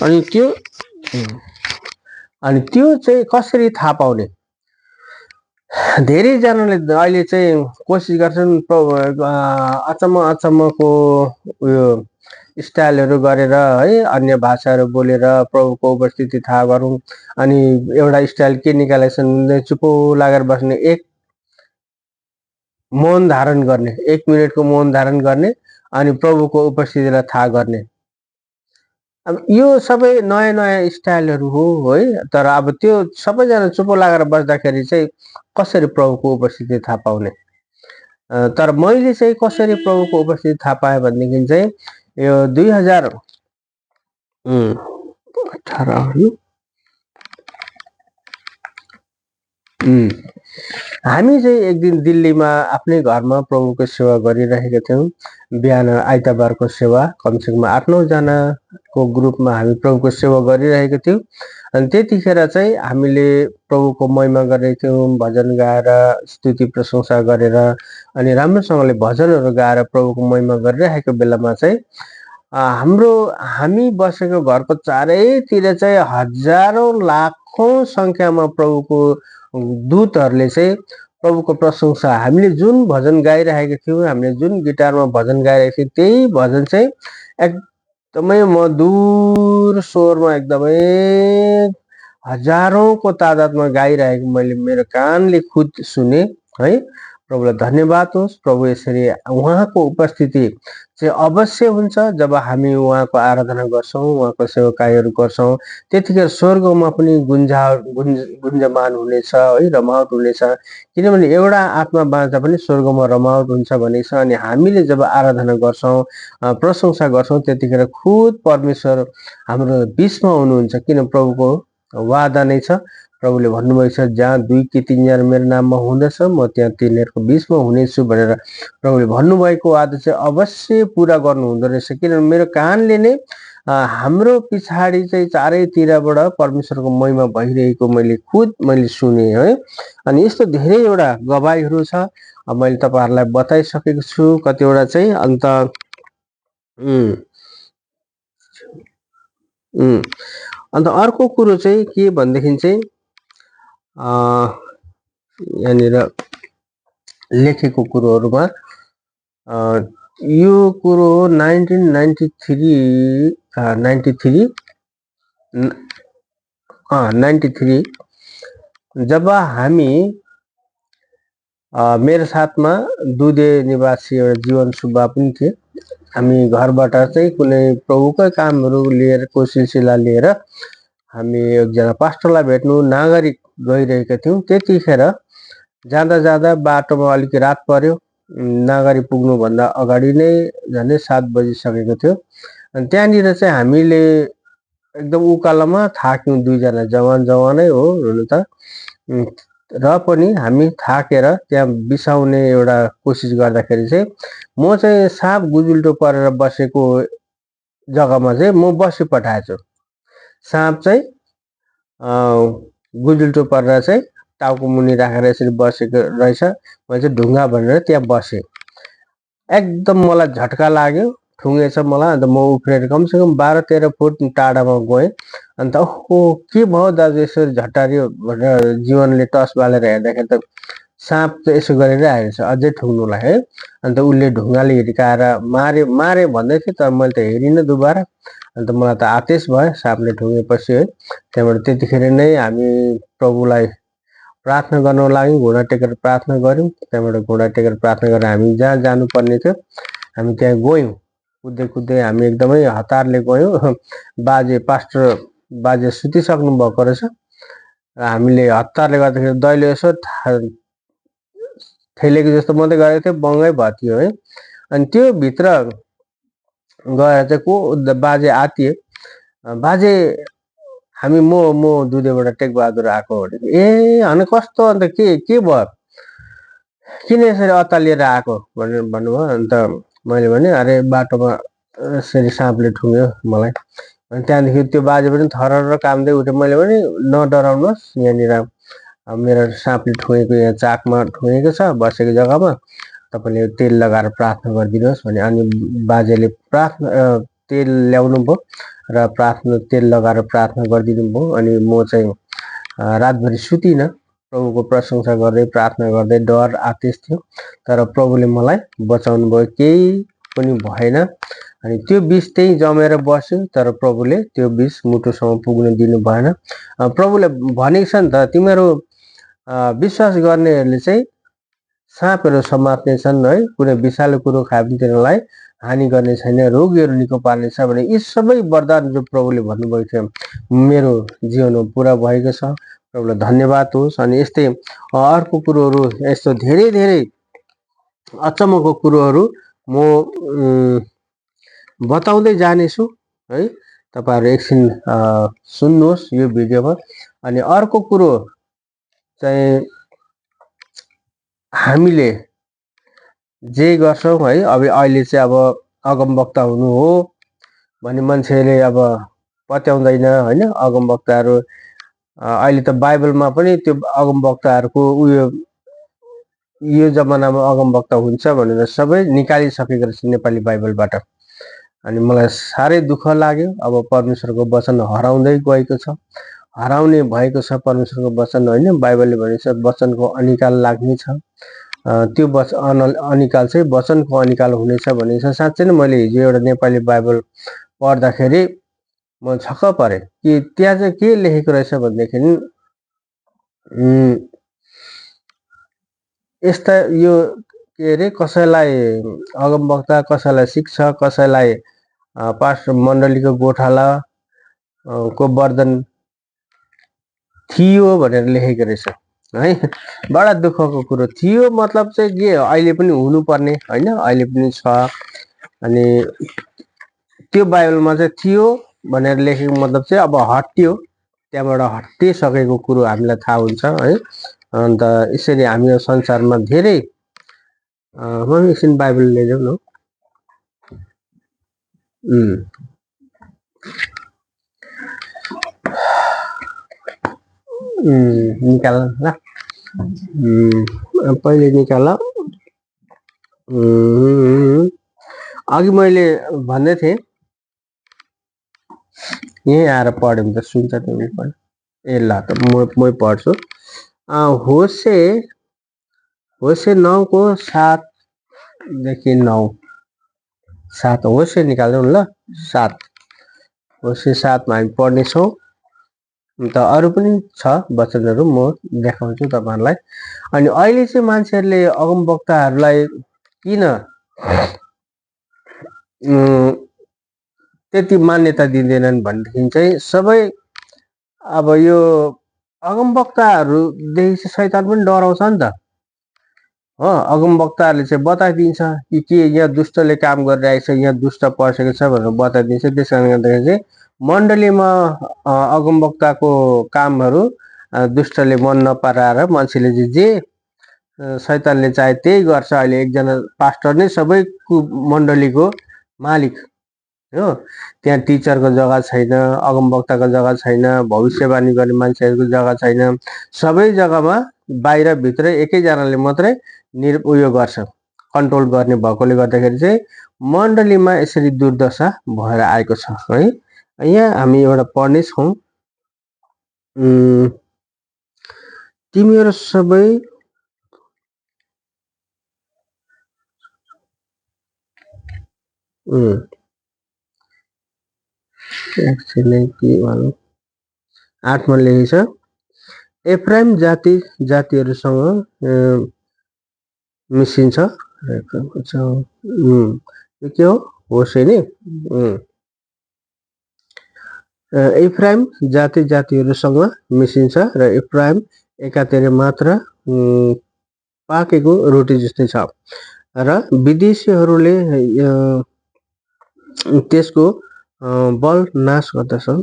अनि त्यो चाहिँ कसरी थाहा पाउने? धेरैजनाले अहिले चाहिँ कोसिस गर्छन् अचम्मको उयो स्टाइलहरू गरेर है, अन्य भाषाहरू बोलेर प्रभुको उपस्थिति थाहा गरौँ। अनि एउटा स्टाइल के निकालेछन्, चुपो लागेर बस्ने, एक मौन धारण गर्ने, 1 मिनटको मौन धारण गर्ने अनि प्रभुको उपस्थितिलाई थाहा गर्ने। अब यो सबै नयाँ स्टाइलहरू हो है। तर अब त्यो सबैजना चुपो लागेर बस्दाखेरि चाहिँ कसरी प्रभुको उपस्थिति थाहा पाउने? तर मैले चाहिँ कसरी प्रभुको उपस्थिति थाहा पाएँ भनेदेखि चाहिँ यो 2018 हामी चाहिँ एक दिन दिल्लीमा आफ्नै घरमा प्रभुको सेवा गरिरहेका थियौँ। बिहान आइतबारको सेवा, कमसेकम 8-9 जनाको ग्रुपमा हामी प्रभुको सेवा गरिरहेका थियौँ। अनि त्यतिखेर चाहिँ हामीले प्रभुको महिमा गरेका थियौँ, भजन गाएर स्तुति प्रशंसा गरेर अनि राम्रोसँगले भजनहरू गाएर प्रभुको महिमा गरिरहेको बेलामा चाहिँ हामी बसेको घरको चारैतिर चाहिँ हजारौं लाखौं संख्यामा प्रभुको दूतहरूले चाहिँ प्रभुको प्रशंसा, हामीले जुन भजन गाइरहेका थियौँ, हामीले जुन गिटारमा भजन गाइरहेको थियौँ, त्यही भजन चाहिँ एकदमै मधुर स्वरमा एकदमै हजारौंको तादादमा गाइरहेको मैले मेरो कानले खुद सुने है। प्रभुलाई धन्यवाद होस्। प्रभु यसरी उहाँको उपस्थिति चाहिँ अवश्य हुन्छ जब हामी उहाँको आराधना गर्छौँ, उहाँको सेवाकाईहरू गर्छौँ। त्यतिखेर स्वर्गमा पनि गुन्जमान हुनेछ है, रमावट हुनेछ। किनभने एउटा आत्मा बाँच्दा पनि स्वर्गमा रमावट हुन्छ भनेको छ। अनि हामीले जब आराधना गर्छौँ, प्रशंसा गर्छौँ, त्यतिखेर खुद परमेश्वर हाम्रो बिचमा हुनुहुन्छ। किन प्रभुको वादा नै छ। प्रभुले भन्नुभएको छ, जहाँ 2 कि 3 जना मेरो नाममा हुँदछ म त्यहाँ तिनीहरूको बीचमा हुनेछु भनेर प्रभुले भन्नुभएको वादा चाहिँ अवश्य पूरा गर्नु हुँदो रहेछ। किनभने मेरो कानले नै हाम्रो पछाडि चाहिँ चारैतिरबाट परमेश्वरको महिमा भइरहेको मैले सुने है। अनि यस्तो धेरैवटा गवाईहरू छ, मैले तपाईहरुलाई बताइसकेको छु कतिवटा चाहिँ। अन्त अन्त अर्को कुरो चाहिँ के भनेदेखि चाहिँ यहाँनिर लेखेको कुरोहरूमा यो कुरो 93 जब हामी मेरो साथमा दुधे निवासी एउटा जीवन सुब्बा पनि थिए। हामी घरबाट चाहिँ कुनै प्रभुकै कामहरू लिएरको सिलसिला लिएर हामी एकजना पास्टरलाई भेट्नु नागरिक गइरहेका थियौँ। त्यतिखेर जाँदा जाँदा बाटोमा अलिक रात पर्यो। नागरी पुग्नुभन्दा अगाडि नै झन्डै 7 बजिसकेको थियो। अनि त्यहाँनिर चाहिँ हामीले एकदम उकालोमा थाक्यौँ। 2 जना जवानै हो हुनु त, र पनि हामी थाकेर त्यहाँ बिसाउने एउटा कोसिस गर्दाखेरि चाहिँ म चाहिँ साँप गुजुल्टो परेर बसेको जग्गामा चाहिँ म बसिपठाएछु। साँप चाहिँ गुजुल्टो परेर चाहिँ टाउको मुनि राखेर यसरी बसेको रहेछ। मैले चाहिँ ढुङ्गा भनेर त्यहाँ बसेँ। एकदम मलाई झट्का लाग्यो, ठुङ्गेछ मलाई। अन्त म उफ्रेर कमसेकम 12-13 फुट टाढामा गएँ। अन्त ओहो के भयो दाजु यसरी झट्टारियो भनेर जीवनले टस बालेर हेर्दाखेरि त साँप चाहिँ यसो गरेर आएको छ अझै ठुङ्नुलाई है। अन्त उसले ढुङ्गाले हिर्काएर मारे भन्दै थियो, तर मैले त हेरिनँ दुबारा। अन्त मलाई त आदेश भयो साँपले ठुङ्गेपछि है। त्यहाँबाट त्यतिखेर नै हामी प्रभुलाई प्रार्थना गर्न लाग्यौँ, घुँडा टेकेर प्रार्थना गऱ्यौँ। त्यहाँबाट घुँडा टेकेर प्रार्थना गरेर हामी जहाँ जानुपर्ने थियो हामी त्यहाँ गयौँ। कुद्दै हामी एकदमै हतारले गयौँ। पास्टर बाजे सुतिसक्नु भएको रहेछ र हामीले हतारले गर्दाखेरि दैलो यसो ठेलेको जस्तो मात्रै गरेको थियो, बङ्गै भयो थियो है। अनि त्यो भित्र गएर चाहिँ को बाजे आतिए। बाजे हामी म दुधेबाट टेकबहादुर आएको भनेको। ए होइन कस्तो, अन्त के भयो, किन यसरी अत्तालिएर आएको भनेर भन्नुभयो। अन्त मैले भने अरे बाटोमा यसरी साँपले ठुङ्ग्यो मलाई। अनि त्यहाँदेखि त्यो बाजे पनि थरर कामदै उठ्यो। मैले भने नडराउनुहोस्, यहाँनिर मेरो साँपले ठुँगेको यहाँ चाकमा ठुँगेको छ बसेको जग्गामा, तपाईँले तेल लगाएर प्रार्थना गरिदिनुहोस् भने। अनि बाजेले तेल ल्याउनु भयो र तेल लगाएर प्रार्थना गरिदिनु भयो। अनि म चाहिँ रातभरि सुतिनँ, प्रभुको प्रशंसा गर्दै प्रार्थना गर्दै। डर आदेश थियो तर प्रभुले मलाई बचाउनु भयो, केही पनि भएन। अनि त्यो विष त्यही जमेर बस्यो, तर प्रभुले त्यो विष मुटुसम्म पुग्न दिनु भएन। प्रभुले भनेको छ नि त, तिमीहरू विश्वास गर्नेहरूले चाहिँ साँपहरू समात्ने छन् है, कुनै विषालु कुरो खाए पनि तिनीहरूलाई हानि गर्ने छैन, रोगीहरू निको पार्नेछ भने यी सबै वरदान जो प्रभुले भन्नुभएको थियो मेरो जीवनमा पुरा भएको छ। प्रभुलाई धन्यवाद होस्। अनि यस्तै अर्को कुरोहरू, यस्तो धेरै अचम्मको कुरोहरू म बताउँदै जानेछु है। तपाईहरु एकछिन सुन्नुहोस् यो भिडियोमा। अनि अर्को कुरो चाहिँ हामीले जे गर्छौं है, अब अहिले चाहिँ अब अगमवक्ता हुनु हो भने मान्छेले अब पत्याउँदैन हैन। अगमवक्ताहरू अहिले त बाइबलमा पनि त्यो अगमवक्ताहरूको यो जमानामा अगमवक्ता हुन्छ भनेर सबै निकालिसकेको रहेछ नेपाली बाइबलबाट। अनि मलाई साह्रै दुःख लाग्यो। अब परमेश्वरको वचन हराउँदै गएको छ, हराउने भएको छ परमेश्वरको वचन हैन। बाइबलले भनेको छ वचनको अनिकाल लाग्ने छ। त्यो अनिकाल चाहिँ वचनको अनिकाल हुनेछ भनेको छ। साँच्चै नै मैले हिजो एउटा नेपाली बाइबल पढ्दाखेरि म छक्क परे कि त्यहाँ चाहिँ के लेखेको रहेछ भनेदेखि यस्ता यो के अरे कसैलाई अगमवक्ता, कसैलाई शिक्षक, कसैलाई पास्टर मण्डलीको गोठाला को वर्धन थियो भनेर लेखेको रहेछ है। बडा दुःखको कुरो थियो मतलब चाहिँ के अहिले पनि हुनुपर्ने हैन, अहिले पनि छ। अनि त्यो बाइबलमा चाहिँ थियो भनेर लेखेको मतलब चाहिँ अब हट्यो त्यहाँबाट हटिसकेको कुरो हामीलाई थाहा हुन्छ है। अन्त यसरी हामी यो संसारमा धेरै म एकछिन बाइबल लिएर न निकाल ल पहिले निकाल। अघि मैले भन्दै थिएँ यहीँ आएर पढ्यो भने त सुन्छ तिमीले पनि। ए ल त म पढ्छु। होशे 9 को 7 देखि 9 7 होशे निकाल्नु ल 7 होशे 7 मा हामी पढ्नेछौँ। अन्त अरू पनि छ वचनहरू म देखाउँछु तपाईँहरूलाई। अनि अहिले चाहिँ मान्छेहरूले अगमवक्ताहरूलाई किन त्यति मान्यता दिँदैनन् भनेदेखि चाहिँ सबै अब यो अगमवक्ताहरूदेखि चाहिँ शैतान पनि डराउँछ नि त हो। अगमवक्ताहरूले चाहिँ बताइदिन्छ कि के यहाँ दुष्टले काम गरिरहेको छ, यहाँ दुष्ट पसेको छ भनेर बताइदिन्छ। त्यस कारणले गर्दाखेरि चाहिँ मण्डलीमा अगमवक्ताको कामहरू दुष्टले मन नपराएर मान्छेले जे शैतानले चाहे त्यही गर्छ। अहिले एकजना पास्टर नै सबैको मण्डलीको मालिक हो। त्यहाँ टिचरको जग्गा छैन, अगमवक्ताको जग्गा छैन, भविष्यवाणी गर्ने मान्छेहरूको जग्गा छैन। सबै जग्गामा बाहिर भित्र एकैजनाले मात्रै उयो गर्छ, कन्ट्रोल गर्ने भएकोले गर्दाखेरि चाहिँ मण्डलीमा यसरी दुर्दशा भएर आएको छ है। यहाँ हामी एउटा पढ्नेछौँ। तिमीहरू सबै आठमा लेखेको छ, एफ्राइम जातिहरूसँग मिसिन्छ। यो के हो? होशे नि एफ्राइम जातिहरूसँग मिसिन्छ र एफ्राइम एकातिर मात्र पाकेको रोटी जस्तै छ र विदेशीहरूले त्यसको बल नाश गर्दछन्।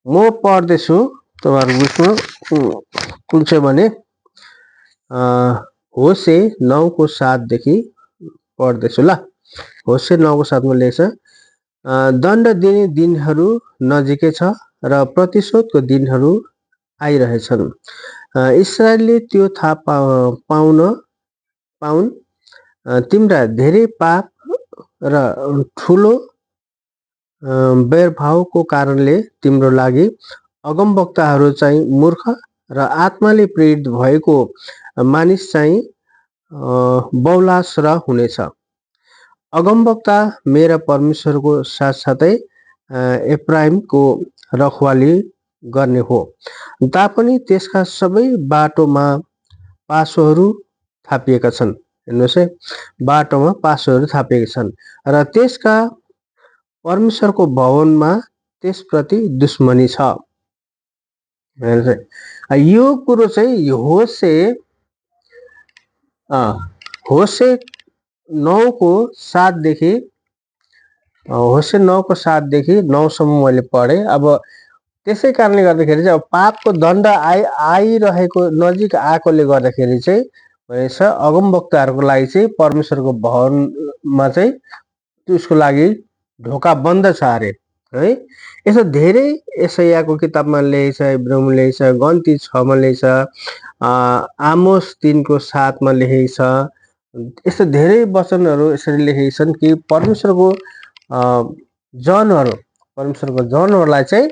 म पढ्दैछु तपाईँहरू बुझ्नु कुन चाहिँ भने होशे 9 को 7 देखि पढ्दैछु ल। होशे 9 को 7 मा लेख्छ, दण्ड दिने दिनहरू नजिकै छ र प्रतिशोधको दिनहरू आइरहेछन्। इस्राएलले त्यो थाहा पाउन तिम्रा धेरै पाप र ठुलो वैरभावको कारणले तिम्रो लागि अगमवक्ताहरू चाहिँ मूर्ख र आत्माले प्रेरित भएको मानिस चाहिँ बहुलाश्र हुनेछ। अगमवक्ता मेरा परमेश्वरको साथसाथै एफ्राइमको रखवाली गर्ने हो, तापनि त्यसका सबै बाटोमा पासोहरू थापिएका छन्। हेर्नुहोस् है, बाटोमा पासोहरू थापिएका छन् र त्यसका परमेश्वरको भवनमा त्यसप्रति दुश्मनी छ। यो कुरो चाहिँ होशे 9 को 7 देखि होशे 9 को 7 देखि 9 सम्म मैले पढेँ। अब त्यसै कारणले गर्दाखेरि चाहिँ अब पापको दण्ड आइरहेको नजिक आएकोले गर्दाखेरि चाहिँ भनेछ अगमवक्ताहरूको लागि चाहिँ परमेश्वरको भवनमा चाहिँ त्यसको लागि ढोका बन्द छ अरे है। यसो धेरै यशायाको किताबमा लेखेछ, इब्राहिममा लेखेछ, गन्ती 6 मा लेखेछ, आमोस 3 को 7 मा लेखेको छ। यस्तो धेरै वचनहरू यसरी लेखेका छन् कि परमेश्वरको जनहरूलाई चाहिँ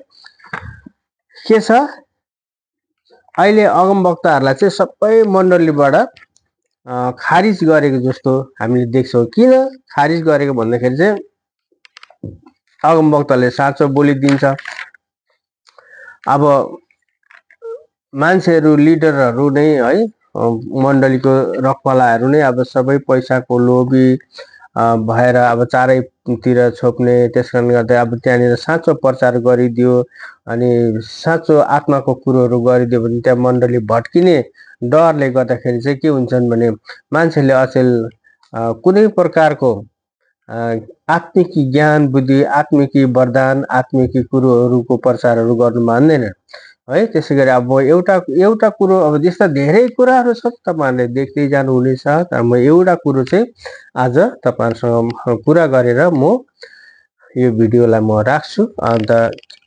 के छ, अहिले अगमवक्ताहरूलाई चाहिँ सबै मण्डलीबाट खारिज गरेको जस्तो हामीले देख्छौँ। किन खारिज गरेको भन्दाखेरि चाहिँ अगमवक्ताले साँचो बोलिदिन्छ। अब मान्छेहरू लिडरहरू नै है, मण्डलीको रखवालाहरू नै अब सबै पैसाको लोभी भएर अब चारैतिर छोप्ने, त्यस कारणले गर्दा अब त्यहाँनिर साँचो प्रचार गरिदियो अनि साँचो आत्माको कुरोहरू गरिदियो भने त्यहाँ मण्डली भट्किने डरले गर्दाखेरि चाहिँ के हुन्छन् भने मान्छेले अचेल कुनै प्रकारको आत्मिकी ज्ञान बुद्धि, आत्मिकी वरदान, आत्मिकी कुरोहरूको प्रचारहरू गर्नु मान्दैन है। त्यसै गरी अब एउटा एउटा कुरो, अब त्यस्ता धेरै कुराहरू छ तपाईँहरूले देख्दै जानुहुनेछ, तर म एउटा कुरो चाहिँ आज तपाईँहरूसँग कुरा गरेर म यो भिडियोलाई म राख्छु। अन्त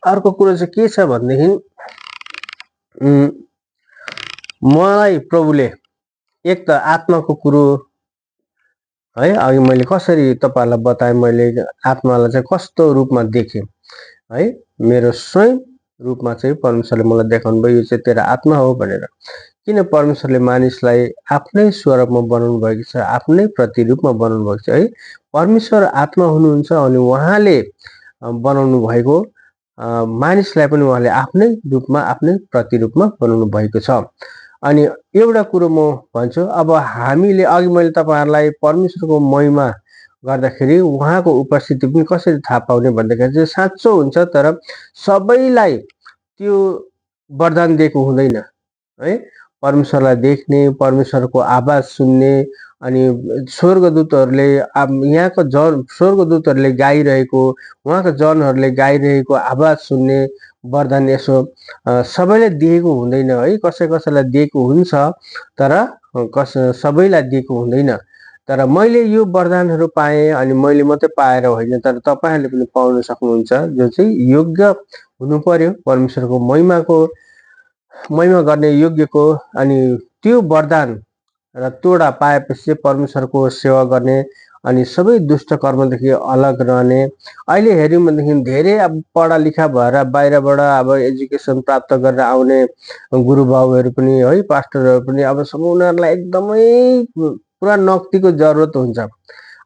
अर्को कुरो चाहिँ के छ भनेदेखि मलाई प्रभुले एक त आत्माको कुरो है, अघि मैले कसरी तपाईँहरूलाई बताएँ, मैले आत्मालाई चाहिँ कस्तो रूपमा देखेँ है, मेरो स्वयं रूपमा चाहिँ परमेश्वरले मलाई देखाउनु भयो यो चाहिँ तेरो आत्मा हो भनेर। किन परमेश्वरले मानिसलाई आफ्नै स्वरूपमा बनाउनु भएको छ, आफ्नै प्रतिरूपमा बनाउनु भएको छ है। परमेश्वर आत्मा हुनुहुन्छ अनि उहाँले बनाउनु भएको मानिसलाई पनि उहाँले आफ्नै रूपमा, आफ्नै प्रतिरूपमा बनाउनु भएको छ। अनि एउटा कुरो म भन्छु, अब हामीले अघि मैले तपाईँहरूलाई परमेश्वरको महिमा गर्दाखेरि उहाँको उपस्थिति पनि कसरी थाहा पाउने भन्दाखेरि चाहिँ साँचो हुन्छ, तर सबैलाई त्यो वरदान दिएको हुँदैन है। परमेश्वरलाई देख्ने, परमेश्वरको आवाज सुन्ने, अनि स्वर्गदूतहरूले यहाँको स्वर्गदूतहरूले गाइरहेको, उहाँको जनहरूले गाइरहेको आवाज सुन्ने वरदान यसो सबैलाई दिएको हुँदैन है। कसै कसैलाई दिएको हुन्छ, तर सबैलाई दिएको हुँदैन। तर मैले यो वरदानहरू पाएँ अनि मैले मात्रै पाएर होइन, तर तपाईँहरूले पनि पाउन सक्नुहुन्छ, जो चाहिँ योग्य हुनु पर्यो परमेश्वरको महिमा गर्ने योग्यको। अनि त्यो वरदान र तोडा पाएपछि परमेश्वरको सेवा गर्ने अनि सबै दुष्ट कर्मदेखि अलग रहने। अहिले हेऱ्यौँ भनेदेखि धेरै अब पढा लेखा भएर बाहिरबाट अब एजुकेसन प्राप्त गरेर आउने गुरुबाबुहरू पनि है, पास्टरहरू पनि अब सब उनीहरूलाई एकदमै पुरा नक्तिको जरुरत हुन्छ।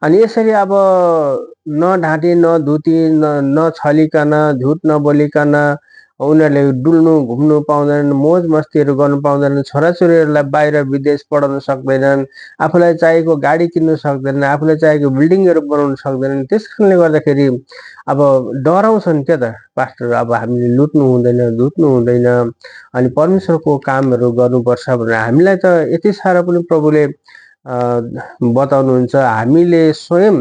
अनि यसरी अब नढाँटी नधुती नछलिकन झुट नबोलिकन उनीहरूले डुल्नु घुम्नु पाउँदैनन्, मोज मस्तीहरू गर्नु पाउँदैनन्, छोराछोरीहरूलाई बाहिर विदेश पढाउन सक्दैनन्, आफूलाई चाहिएको गाडी किन्नु सक्दैनन्, आफूलाई चाहिएको बिल्डिङहरू बनाउन सक्दैनन्। त्यस कारणले गर्दाखेरि अब डराउँछन् क्या त पास्टर, अब हामीले लुट्नु हुँदैन, धुत्नु हुँदैन अनि परमेश्वरको कामहरू गर्नुपर्छ भनेर। हामीलाई त यति साह्रो पनि प्रभुले बताउनुहुन्छ। हामीले स्वयं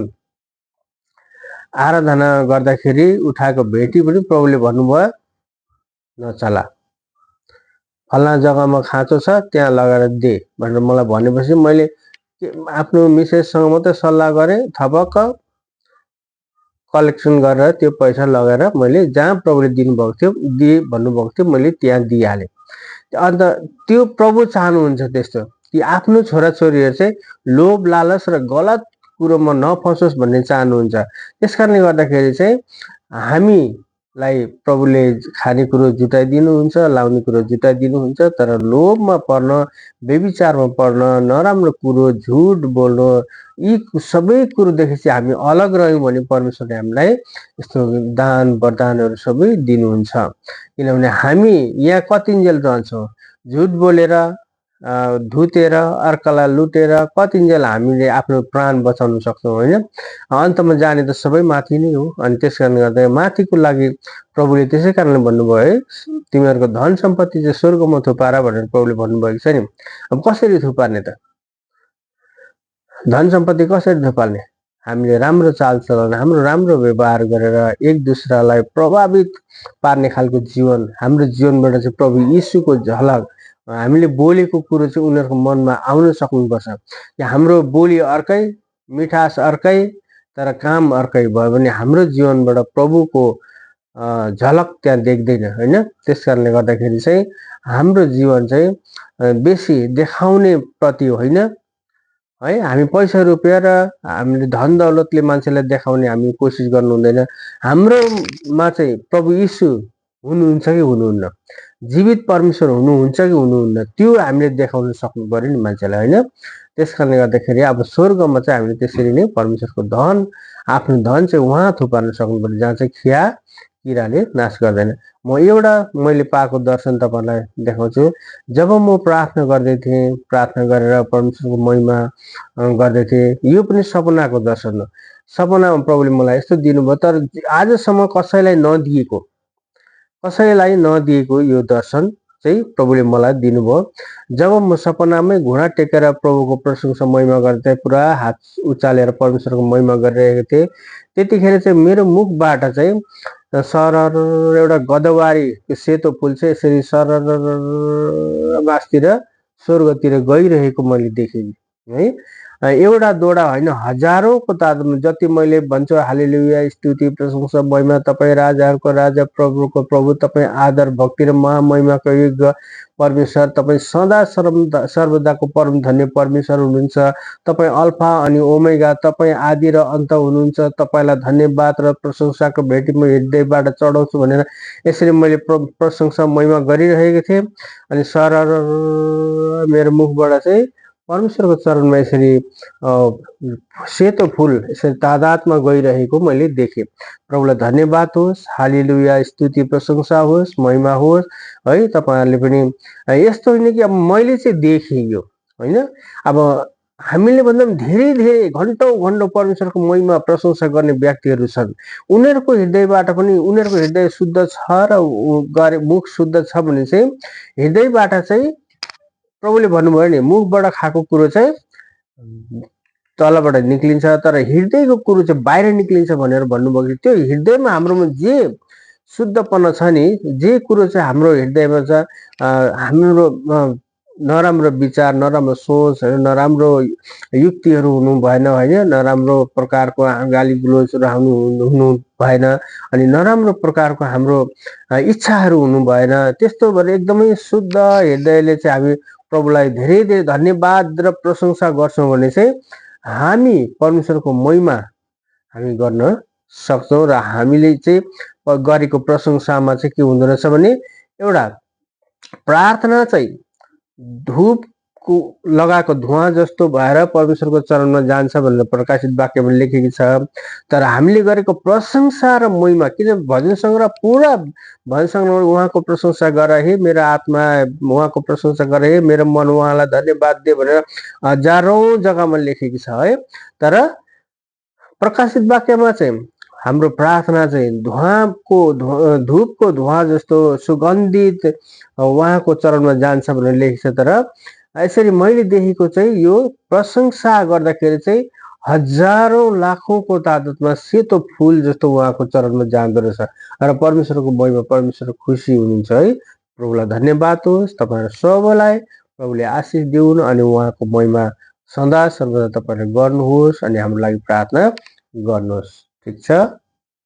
आराधना गर्दाखेरि उठाएको भेटी पनि प्रभुले भन्नुभयो नचला, फल्ना जग्गामा खाँचो छ त्यहाँ लगाएर दे भनेर मलाई भनेपछि मैले आफ्नो मिसेससँग मात्रै सल्लाह गरेँ, थपक्क कलेक्सन गरेर त्यो पैसा लगाएर मैले जहाँ प्रभुले दिनुभएको थियो दिए भन्नुभएको थियो मैले त्यहाँ दिइहालेँ। अन्त त्यो प्रभु चाहनुहुन्छ त्यस्तो कि आफ्नो छोराछोरीहरू चाहिँ लोभ लालच र गलत कुरोमा नफसोस् भन्ने चाहनुहुन्छ। त्यस कारणले गर्दाखेरि चाहिँ हामीलाई प्रभुले खाने कुरो जुटाइदिनुहुन्छ, लाउने कुरो जुटाइदिनुहुन्छ, तर लोभमा पर्न, व्यभिचारमा पर्न, नराम्रो कुरो, झुट बोल्नु, यी सबै कुरोदेखि चाहिँ हामी अलग रह्यौँ भने परमेश्वरले हामीलाई यस्तो दान वरदानहरू सबै दिनुहुन्छ। किनभने हामी यहाँ कतिन्जेल रहन्छौँ झुट बोलेर, धुतेर, अर्कालाई लुटेर कतिन्जेल हामीले आफ्नो प्राण बचाउन सक्छौँ होइन। अन्तमा जाने त सबै माथि नै हो। अनि त्यस कारणले गर्दा माथिको लागि प्रभुले त्यसै कारणले भन्नुभयो है, तिमीहरूको धन सम्पत्ति चाहिँ स्वर्गमा थुपार भनेर प्रभुले भन्नुभएको छ नि। अब कसरी थुपार्ने त? धन सम्पत्ति कसरी थुपार्ने? हामीले राम्रो चालचलन, हाम्रो राम्रो व्यवहार गरेर एक दुसरालाई प्रभावित पार्ने खालको जीवन, हाम्रो जीवनबाट चाहिँ प्रभु यीशुको झलक, हामीले बोलेको कुरो चाहिँ उनीहरूको मनमा आउन सक्नुपर्छ। कि हाम्रो बोली अर्कै, मिठास अर्कै, तर काम अर्कै भयो भने हाम्रो जीवनबाट प्रभुको झलक त्यहाँ देख्दैन होइन। त्यस कारणले गर्दाखेरि चाहिँ हाम्रो जीवन चाहिँ बेसी देखाउने प्रति होइन है। हामी पैसा रुपियाँ र हामीले धन दौलतले मान्छेलाई देखाउने हामी कोसिस गर्नु हुँदैन। हाम्रोमा चाहिँ प्रभु यीशु हुनुहुन्छ कि हुनुहुन्न, जीवित परमेश्वर हुनुहुन्छ कि हुनुहुन्न, त्यो हामीले देखाउन सक्नु पर्यो नि मान्छेलाई होइन। त्यस कारणले गर्दाखेरि अब स्वर्गमा चाहिँ हामीले त्यसरी नै परमेश्वरको धन, आफ्नो धन चाहिँ उहाँ थुपार्न सक्नु पर्यो, जहाँ चाहिँ खिया किराले नाश गर्दैन। मैले पाएको दर्शन तपाईँलाई देखाउँछु। जब म प्रार्थना गर्दै थिएँ, प्रार्थना गरेर परमेश्वरको महिमा गर्दै थिएँ, यो पनि सपनाको दर्शन हो। सपनामा प्रभुले मलाई यस्तो दिनुभयो, तर आजसम्म कसैलाई नदिएको यो दर्शन चाहिँ प्रभुले मलाई दिनुभयो। जब म सपनामै घुँडा टेकेर प्रभुको प्रशंसा महिमा गर्दै पुरा हात उचालेर परमेश्वरको महिमा गरिरहेको थिएँ, त्यतिखेर चाहिँ मेरो मुखबाट चाहिँ सरर एउटा गदवारी सेतो फुल चाहिँ यसरी सरर मासतिर स्वर्गतिर गइरहेको मैले देखेँ है। एउटा दोडा होइन, हजारौंको तादादमा, जति मैले भन्छु हालेलुया, स्तुति, प्रशंसा, महिमा तपाईँ राजाहरूको राजा, प्रभुको प्रभु, तपाईँ आदर, भक्ति र महामहिमाको योग्य परमेश्वर, तपाईँ सदा सर्वदाको परम धन्य परमेश्वर हुनुहुन्छ। तपाईँ अल्फा अनि ओमेगा, तपाईँ आदि र अन्त हुनुहुन्छ। तपाईँलाई धन्यवाद र प्रशंसाको भेटी म हृदयबाट चढाउँछु भनेर यसरी मैले प्रशंसा महिमा गरिरहेको थिएँ। अनि सरर मेरो मुखबाट चाहिँ परमेश्वरको चरणमा यसरी सेतो फुल यसरी तादादमा गइरहेको मैले देखेँ। प्रभुलाई धन्यवाद होस्, हालेलुया, स्तुति, प्रशंसा होस्, महिमा होस् है। तपाईँहरूले पनि यस्तो होइन कि अब मैले चाहिँ देखेँ यो होइन, अब हामीले भन्दा पनि धेरै धेरै घन्टौँ परमेश्वरको महिमा प्रशंसा गर्ने व्यक्तिहरू छन्। उनीहरूको हृदयबाट पनि, उनीहरूको हृदय शुद्ध छ र मुख शुद्ध छ भने चाहिँ हृदयबाट चाहिँ प्रभुले भन्नुभयो नि, मुखबाट खाएको कुरो चाहिँ तलबाट निक्लिन्छ, तर हृदयको कुरो चाहिँ बाहिर निक्लिन्छ भनेर भन्नुभयो कि त्यो हृदयमा हाम्रोमा जे शुद्धपना छ नि, जे कुरो चाहिँ हाम्रो हृदयमा छ, हाम्रो नराम्रो विचार, नराम्रो सोच, नराम्रो युक्तिहरू हुनु भएन होइन, नराम्रो प्रकारको गाली गुलोचहरू हुनु भएन, अनि नराम्रो प्रकारको हाम्रो इच्छाहरू हुनु भएन। त्यस्तो भएर एकदमै शुद्ध हृदयले चाहिँ हामी प्रभुलाई धेरै धेरै धन्यवाद र प्रशंसा गर्छौँ भने चाहिँ हामी परमेश्वरको महिमा हामी गर्न सक्छौँ। र हामीले चाहिँ गरेको प्रशंसामा चाहिँ के हुँदो रहेछ भने, एउटा प्रार्थना चाहिँ धूपको लगाएको धुवा जस्तो भएर परमेश्वरको चरणमा जान्छ भनेर प्रकाशित वाक्यमा लेखेको छ। तर हामीले गरेको प्रशंसा र महिमा, किन भजन सङ्ग्रह पुरा भजन सङ्ग्रहमा उहाँको प्रशंसा गर हे मेरो आत्मा, उहाँको प्रशंसा गर हे मेरो मन, उहाँलाई धन्यवाद दे भनेर हजारौं जग्गामा लेखेको छ है। तर प्रकाशित वाक्यमा चाहिँ हाम्रो प्रार्थना चाहिँ धूपको धुवा जस्तो सुगन्धित उहाँको चरणमा जान्छ भनेर लेखेको छ। तर यसरी मैले देखेको चाहिँ यो प्रशंसा गर्दाखेरि चाहिँ हजारौं लाखौंको तादादमा सेतो फुल जस्तो उहाँको चरणमा जाँदो रहेछ र परमेश्वरको महिमा, परमेश्वर खुसी हुनुहुन्छ है। प्रभुलाई धन्यवाद होस्। तपाईँहरू सबैलाई प्रभुले आशिष दिउन् अनि उहाँको महिमा सदा सर्वदा तपाईँले गर्नुहोस् अनि हाम्रो लागि प्रार्थना गर्नुहोस्। ठिक छ।